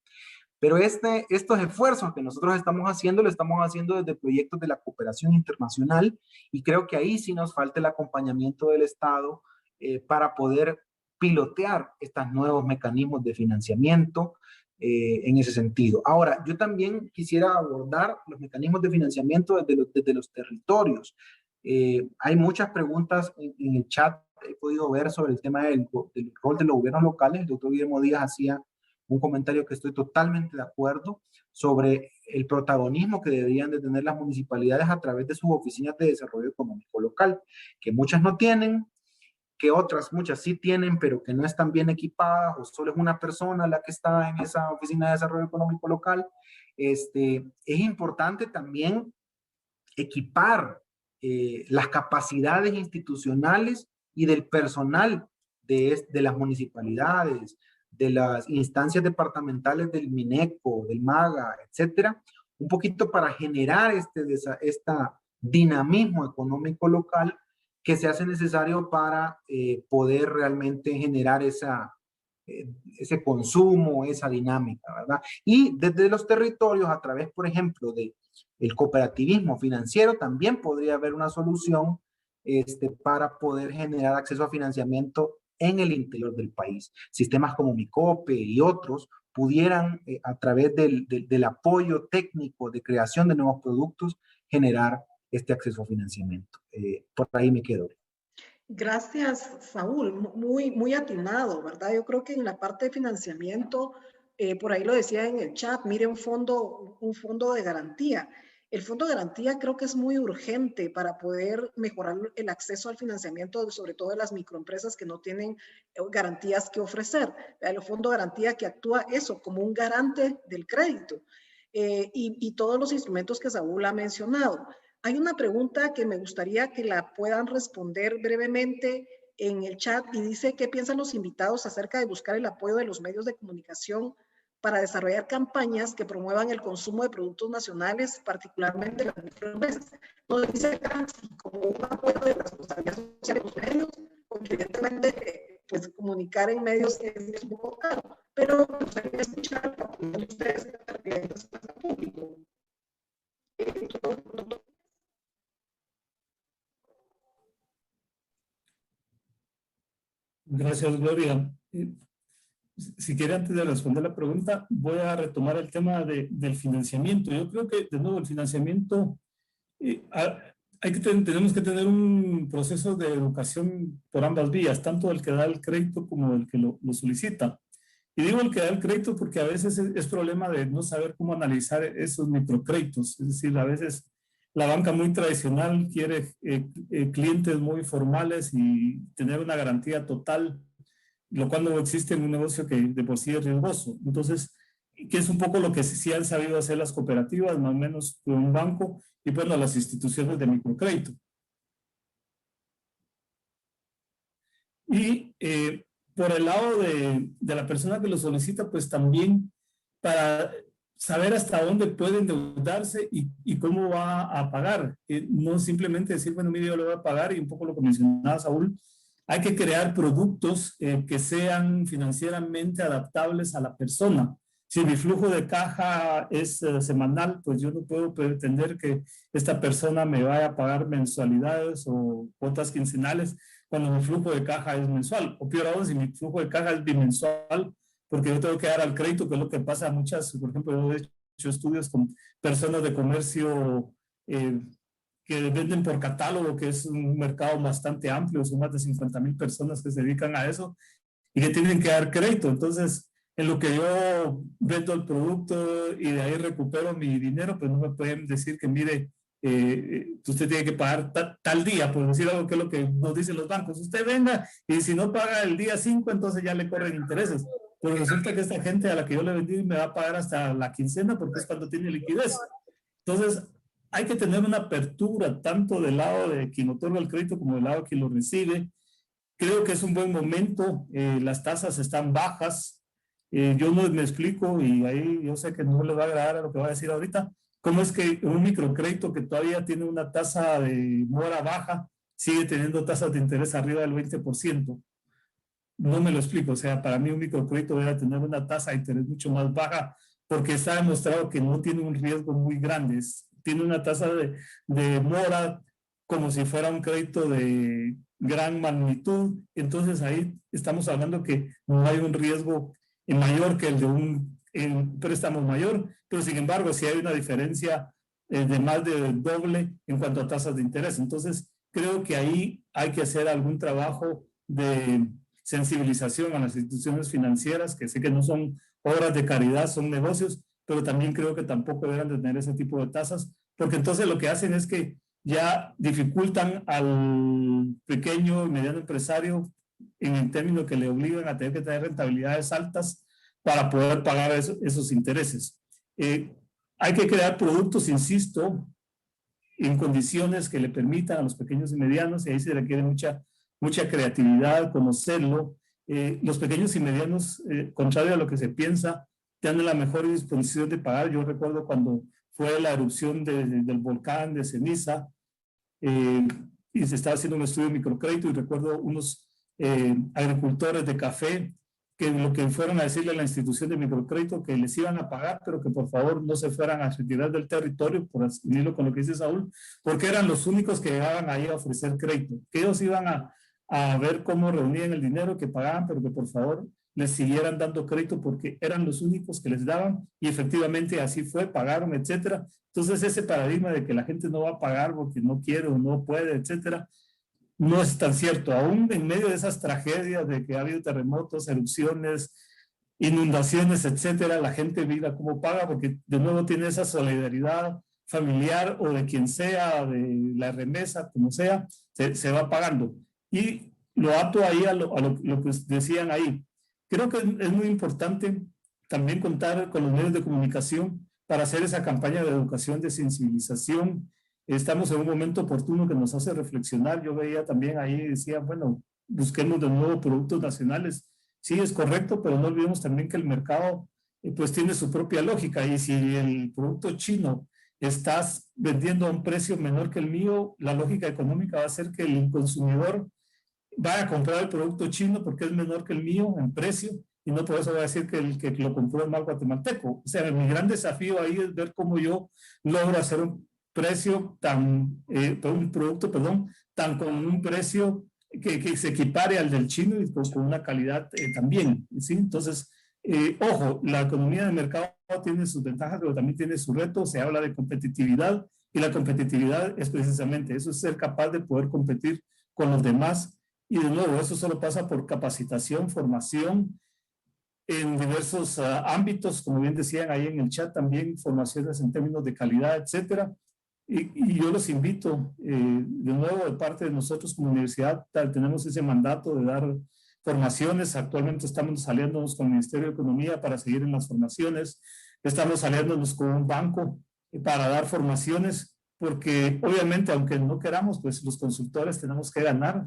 Speaker 1: Pero estos esfuerzos que nosotros estamos haciendo, lo estamos haciendo desde proyectos de la cooperación internacional y creo que ahí sí nos falta el acompañamiento del Estado para poder pilotear estos nuevos mecanismos de financiamiento en ese sentido. Ahora, yo también quisiera abordar los mecanismos de financiamiento desde los territorios. Hay muchas preguntas en el chat, he podido ver sobre el tema del rol de los gobiernos locales. El doctor Guillermo Díaz hacía un comentario que estoy totalmente de acuerdo sobre el protagonismo que deberían de tener las municipalidades a través de sus oficinas de desarrollo económico local, que muchas no tienen, que otras muchas sí tienen, pero que no están bien equipadas o solo es una persona la que está en esa oficina de desarrollo económico local. Es importante también equipar las capacidades institucionales y del personal de las municipalidades, de las instancias departamentales del MINECO, del MAGA, etcétera, un poquito para generar este dinamismo económico local que se hace necesario para poder realmente generar ese consumo, esa dinámica, ¿verdad? Y desde los territorios, a través, por ejemplo, del cooperativismo financiero, también podría haber una solución para poder generar acceso a financiamiento en el interior del país. Sistemas como Micope y otros pudieran, a través del apoyo técnico de creación de nuevos productos, generar este acceso a financiamiento. Por ahí me quedo.
Speaker 2: Gracias, Saúl. Muy, muy atinado, ¿verdad? Yo creo que en la parte de financiamiento, por ahí lo decía en el chat, mire un fondo de garantía. El fondo de garantía creo que es muy urgente para poder mejorar el acceso al financiamiento, sobre todo de las microempresas que no tienen garantías que ofrecer. El fondo de garantía que actúa eso como un garante del crédito y todos los instrumentos que Saúl ha mencionado. Hay una pregunta que me gustaría que la puedan responder brevemente en el chat y dice, ¿qué piensan los invitados acerca de buscar el apoyo de los medios de comunicación para desarrollar campañas que promuevan el consumo de productos nacionales, particularmente las microempresas? Nos dice acá como un apoyo de la responsabilidad social de los medios, porque evidentemente pues comunicar en medios es un poco caro, pero me gustaría escuchar la opinión de ustedes en el espacio público.
Speaker 3: Gracias, Gloria. Si quiere, antes de responder la pregunta, voy a retomar el tema del financiamiento. Yo creo que, de nuevo, el financiamiento, tenemos que tener un proceso de educación por ambas vías, tanto el que da el crédito como el que lo solicita. Y digo el que da el crédito porque a veces es problema de no saber cómo analizar esos microcréditos. Es decir, a veces la banca muy tradicional quiere clientes muy formales y tener una garantía total, lo cual no existe en un negocio que de por sí es riesgoso. Entonces, que es un poco lo que sí han sabido hacer las cooperativas, más o menos con un banco, y bueno, las instituciones de microcrédito. Y por el lado de la persona que lo solicita, pues también para saber hasta dónde puede endeudarse y cómo va a pagar. No simplemente decir, bueno, mire, yo lo voy a pagar, y un poco lo que mencionaba Saúl, hay que crear productos que sean financieramente adaptables a la persona. Si mi flujo de caja es semanal, pues yo no puedo pretender que esta persona me vaya a pagar mensualidades o cuotas quincenales cuando mi flujo de caja es mensual. O peor aún, si mi flujo de caja es bimensual, porque yo tengo que dar al crédito, que es lo que pasa a muchas. Por ejemplo, yo he hecho estudios con personas de comercio que venden por catálogo, que es un mercado bastante amplio, son más de 50,000 personas que se dedican a eso y que tienen que dar crédito. Entonces, en lo que yo vendo el producto y de ahí recupero mi dinero, pues no me pueden decir que, mire, usted tiene que pagar tal día, por decir algo, que es lo que nos dicen los bancos. Usted venga y si no paga el día 5, entonces ya le corren intereses. Pero resulta que esta gente a la que yo le vendí me va a pagar hasta la quincena porque es cuando tiene liquidez. Entonces, hay que tener una apertura tanto del lado de quien otorga el crédito como del lado de quien lo recibe. Creo que es un buen momento, las tasas están bajas. Yo no me explico, y ahí yo sé que no le va a agradar a lo que voy a decir ahorita, cómo es que un microcrédito que todavía tiene una tasa de mora baja sigue teniendo tasas de interés arriba del 20%. No me lo explico. O sea, para mí un microcrédito debe tener una tasa de interés mucho más baja porque está demostrado que no tiene un riesgo muy grande. Tiene una tasa de mora como si fuera un crédito de gran magnitud. Entonces ahí estamos hablando que no hay un riesgo mayor que el de un préstamo mayor, pero sin embargo sí hay una diferencia de más del doble en cuanto a tasas de interés. Entonces creo que ahí hay que hacer algún trabajo de sensibilización a las instituciones financieras, que sé que no son obras de caridad, son negocios, pero también creo que tampoco deben de tener ese tipo de tasas, porque entonces lo que hacen es que ya dificultan al pequeño y mediano empresario en el término que le obligan a tener que tener rentabilidades altas para poder pagar esos intereses. Hay que crear productos, insisto, en condiciones que le permitan a los pequeños y medianos, y ahí se requiere mucha creatividad, conocerlo. Los pequeños y medianos, contrario a lo que se piensa, tienen la mejor disposición de pagar. Yo recuerdo cuando fue la erupción del volcán de ceniza, y se estaba haciendo un estudio de microcrédito, y recuerdo unos agricultores de café que lo que fueron a decirle a la institución de microcrédito que les iban a pagar, pero que por favor no se fueran a retirar del territorio, por unirlo con lo que dice Saúl, porque eran los únicos que llegaban ahí a ofrecer crédito, que ellos iban a ver cómo reunían el dinero que pagaban, pero que por favor les siguieran dando crédito porque eran los únicos que les daban, y efectivamente así fue, pagaron, etcétera. Entonces ese paradigma de que la gente no va a pagar porque no quiere o no puede, etcétera, no es tan cierto. Aún en medio de esas tragedias de que ha habido terremotos, erupciones, inundaciones, etcétera, la gente mira cómo paga porque de nuevo tiene esa solidaridad familiar o de quien sea, de la remesa, como sea, se va pagando. Y lo ato ahí a lo que decían ahí. Creo que es muy importante también contar con los medios de comunicación para hacer esa campaña de educación, de sensibilización. Estamos en un momento oportuno que nos hace reflexionar. Yo veía también ahí, decía, bueno, busquemos de nuevo productos nacionales. Sí, es correcto, pero no olvidemos también que el mercado pues tiene su propia lógica, y si el producto chino estás vendiendo a un precio menor que el mío, la lógica económica va a ser que el consumidor va a comprar el producto chino porque es menor que el mío en precio, y no por eso va a decir que el que lo compró es mal guatemalteco. O sea, mi gran desafío ahí es ver cómo yo logro hacer un precio un producto, tan con un precio que se equipare al del chino y con una calidad también, ¿sí? Entonces, ojo, la economía de mercado tiene sus ventajas, pero también tiene sus retos. Se habla de competitividad, y la competitividad es precisamente eso, es ser capaz de poder competir con los demás. Y de nuevo, eso solo pasa por capacitación, formación en diversos ámbitos, como bien decían ahí en el chat, también formaciones en términos de calidad, etcétera. Y yo los invito, de nuevo, de parte de nosotros como universidad, tenemos ese mandato de dar formaciones. Actualmente estamos saliéndonos con el Ministerio de Economía para seguir en las formaciones. Estamos saliéndonos con un banco para dar formaciones, porque obviamente, aunque no queramos, pues los consultores tenemos que ganar.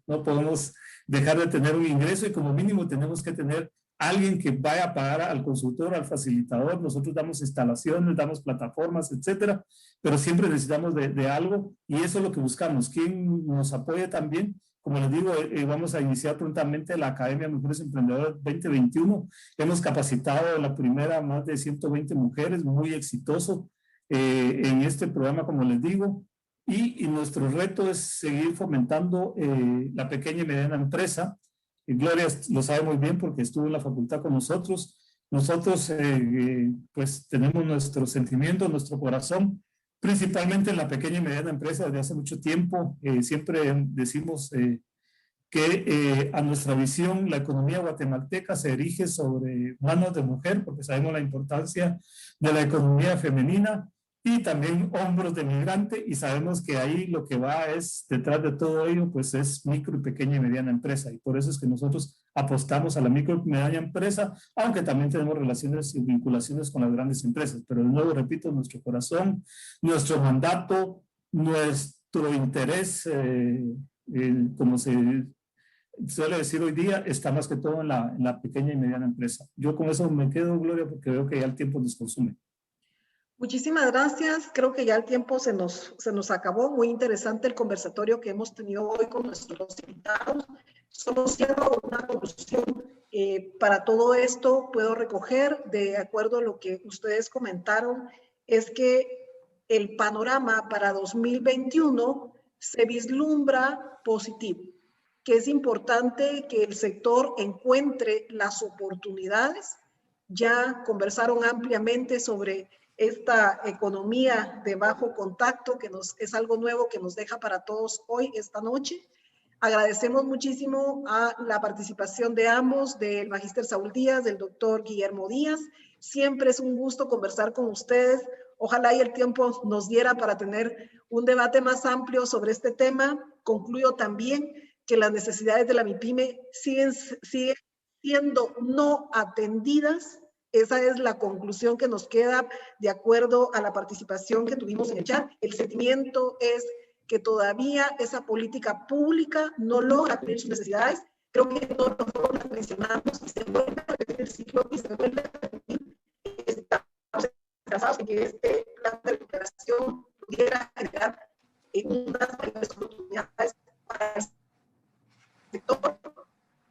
Speaker 3: no podemos dejar de tener un ingreso y como mínimo tenemos que tener alguien que vaya a pagar al consultor, al facilitador. Nosotros damos instalaciones, damos plataformas, etcétera, pero siempre necesitamos de algo y eso es lo que buscamos. ¿Quién nos apoye también? Como les digo, vamos a iniciar prontamente la Academia Mujeres Emprendedoras 2021. Hemos capacitado la primera más de 120 mujeres, muy exitoso en este programa, como les digo. Y nuestro reto es seguir fomentando la pequeña y mediana empresa. Gloria lo sabe muy bien porque estuvo en la facultad con nosotros. Nosotros pues tenemos nuestro sentimiento, nuestro corazón, principalmente en la pequeña y mediana empresa desde hace mucho tiempo. Siempre decimos que a nuestra visión la economía guatemalteca se erige sobre manos de mujer porque sabemos la importancia de la economía femenina y también hombros de migrante y sabemos que ahí lo que va es, detrás de todo ello, pues es micro y pequeña y mediana empresa y por eso es que nosotros apostamos a la micro y mediana empresa, aunque también tenemos relaciones y vinculaciones con las grandes empresas, pero de nuevo repito, nuestro corazón, nuestro mandato, nuestro interés, como se suele decir hoy día, está más que todo en la pequeña y mediana empresa. Yo con eso me quedo, Gloria, porque veo que ya el tiempo nos consume.
Speaker 2: Muchísimas gracias. Creo que ya el tiempo se nos acabó. Muy interesante el conversatorio que hemos tenido hoy con nuestros invitados. Solo cierro una conclusión. Para todo esto puedo recoger, de acuerdo a lo que ustedes comentaron, es que el panorama para 2021 se vislumbra positivo, que es importante que el sector encuentre las oportunidades. Ya conversaron ampliamente sobre esta economía de bajo contacto, que es algo nuevo que nos deja para todos hoy, esta noche. Agradecemos muchísimo a la participación de ambos, del magíster Saúl Díaz, del doctor Guillermo Díaz. Siempre es un gusto conversar con ustedes. Ojalá y el tiempo nos diera para tener un debate más amplio sobre este tema. Concluyo también que las necesidades de la MIPYME siguen siendo no atendidas. Esa es la conclusión que nos queda de acuerdo a la participación que tuvimos en el chat. El sentimiento es que todavía esa política pública no logra cubrir sus necesidades. Creo que todos las mencionamos y se vuelve a repetir el ciclo y se vuelve a repetir. Estamos cansados de que este plan de recuperación pudiera generar unas mayores oportunidades para el sector.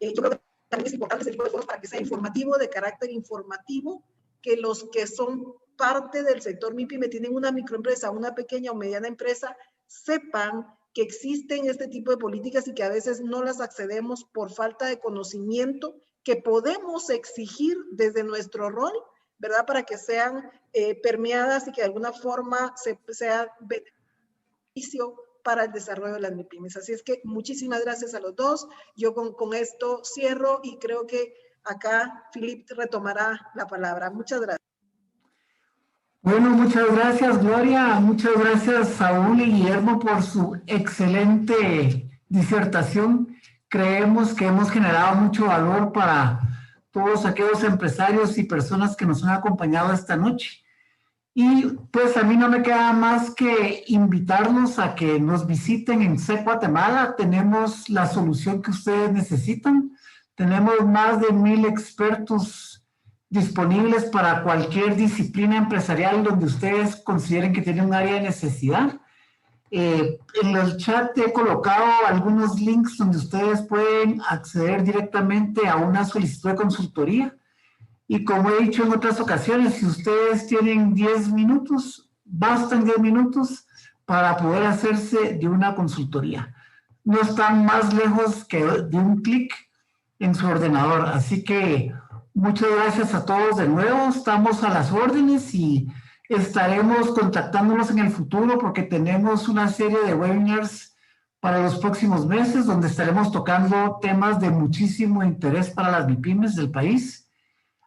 Speaker 2: Yo creo que también es importante ese tipo de foros para que sea informativo, de carácter informativo, que los que son parte del sector MIPYME tienen una microempresa, una pequeña o mediana empresa, sepan que existen este tipo de políticas y que a veces no las accedemos por falta de conocimiento, que podemos exigir desde nuestro rol, ¿verdad? Para que sean permeadas y que de alguna forma sea beneficio para el desarrollo de las MIPYMES. Así es que muchísimas gracias a los dos. Yo con esto cierro y creo que acá Philip retomará la palabra. Muchas gracias.
Speaker 5: Bueno, muchas gracias, Gloria. Muchas gracias, Saúl y Guillermo, por su excelente disertación. Creemos que hemos generado mucho valor para todos aquellos empresarios y personas que nos han acompañado esta noche. Y pues a mí no me queda más que invitarlos a que nos visiten en CEC Guatemala. Tenemos la solución que ustedes necesitan. Tenemos más de 1000 expertos disponibles para cualquier disciplina empresarial donde ustedes consideren que tienen un área de necesidad. En el chat he colocado algunos links donde ustedes pueden acceder directamente a una solicitud de consultoría. Y como he dicho en otras ocasiones, si ustedes tienen 10 minutos, bastan 10 minutos para poder hacerse de una consultoría. No están más lejos que de un clic en su ordenador. Así que muchas gracias a todos de nuevo. Estamos a las órdenes y estaremos contactándonos en el futuro porque tenemos una serie de webinars para los próximos meses donde estaremos tocando temas de muchísimo interés para las MIPYMES del país.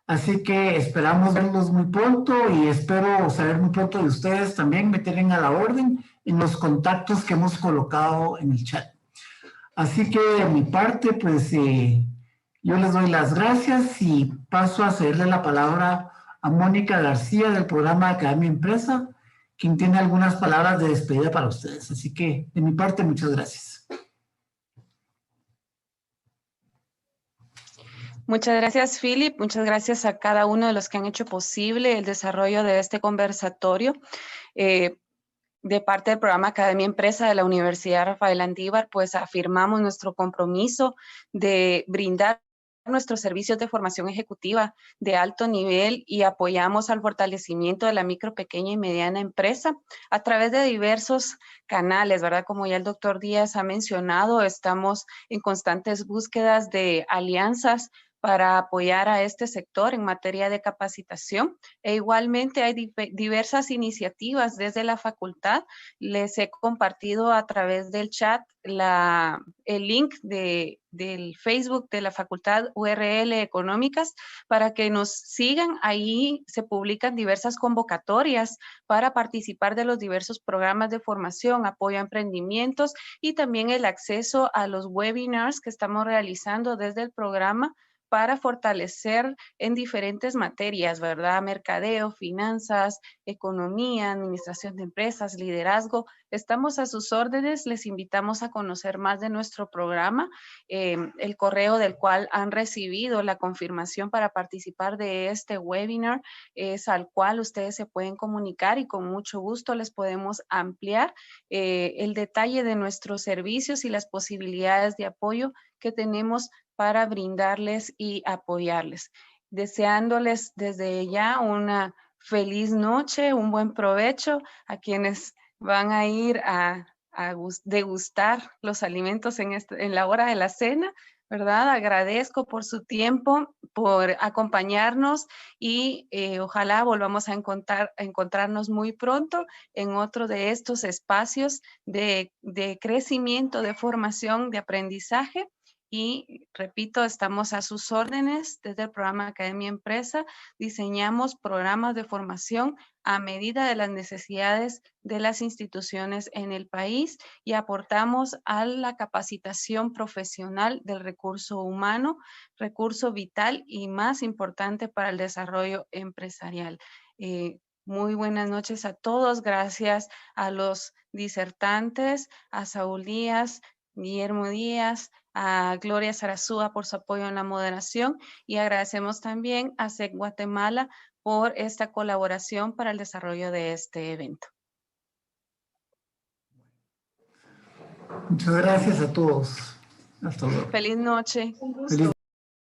Speaker 5: Así que esperamos verlos muy pronto y espero saber muy pronto de ustedes también. Me tienen a la orden en los contactos que hemos colocado en el chat. Así que de mi parte, pues yo les doy las gracias y paso a cederle la palabra a Mónica García del programa Academia Empresa, quien tiene algunas palabras de despedida para ustedes. Así que de mi parte, muchas gracias.
Speaker 6: Muchas gracias, Philip. Muchas gracias a cada uno de los que han hecho posible el desarrollo de este conversatorio. De parte del programa Academia Empresa de la Universidad Rafael Landívar, pues afirmamos nuestro compromiso de brindar nuestros servicios de formación ejecutiva de alto nivel y apoyamos al fortalecimiento de la micro, pequeña y mediana empresa a través de diversos canales, ¿verdad? Como ya el doctor Díaz ha mencionado, estamos en constantes búsquedas de alianzas para apoyar a este sector en materia de capacitación. E igualmente hay diversas iniciativas desde la facultad. Les he compartido a través del chat el link del Facebook de la Facultad URL Económicas para que nos sigan. Ahí se publican diversas convocatorias para participar de los diversos programas de formación, apoyo a emprendimientos y también el acceso a los webinars que estamos realizando desde el programa para fortalecer en diferentes materias, ¿verdad? Mercadeo, finanzas, economía, administración de empresas, liderazgo. Estamos a sus órdenes, les invitamos a conocer más de nuestro programa, el correo del cual han recibido la confirmación para participar de este webinar es al cual ustedes se pueden comunicar y con mucho gusto les podemos ampliar el detalle de nuestros servicios y las posibilidades de apoyo que tenemos para brindarles y apoyarles. Deseándoles desde ya una feliz noche, un buen provecho a quienes van a ir a degustar los alimentos en la hora de la cena, ¿verdad? Agradezco por su tiempo, por acompañarnos y ojalá volvamos a encontrarnos muy pronto en otro de estos espacios de crecimiento, de formación, de aprendizaje. Y repito, estamos a sus órdenes desde el programa Academia Empresa. Diseñamos programas de formación a medida de las necesidades de las instituciones en el país y aportamos a la capacitación profesional del recurso humano, recurso vital y más importante para el desarrollo empresarial. Muy buenas noches a todos. Gracias a los disertantes, a Saúl Díaz, Guillermo Díaz, a Gloria Sarazúa por su apoyo en la moderación y agradecemos también a SEC Guatemala por esta colaboración para el desarrollo de este evento.
Speaker 5: Muchas gracias a todos. Hasta luego.
Speaker 6: Feliz noche.
Speaker 5: Feliz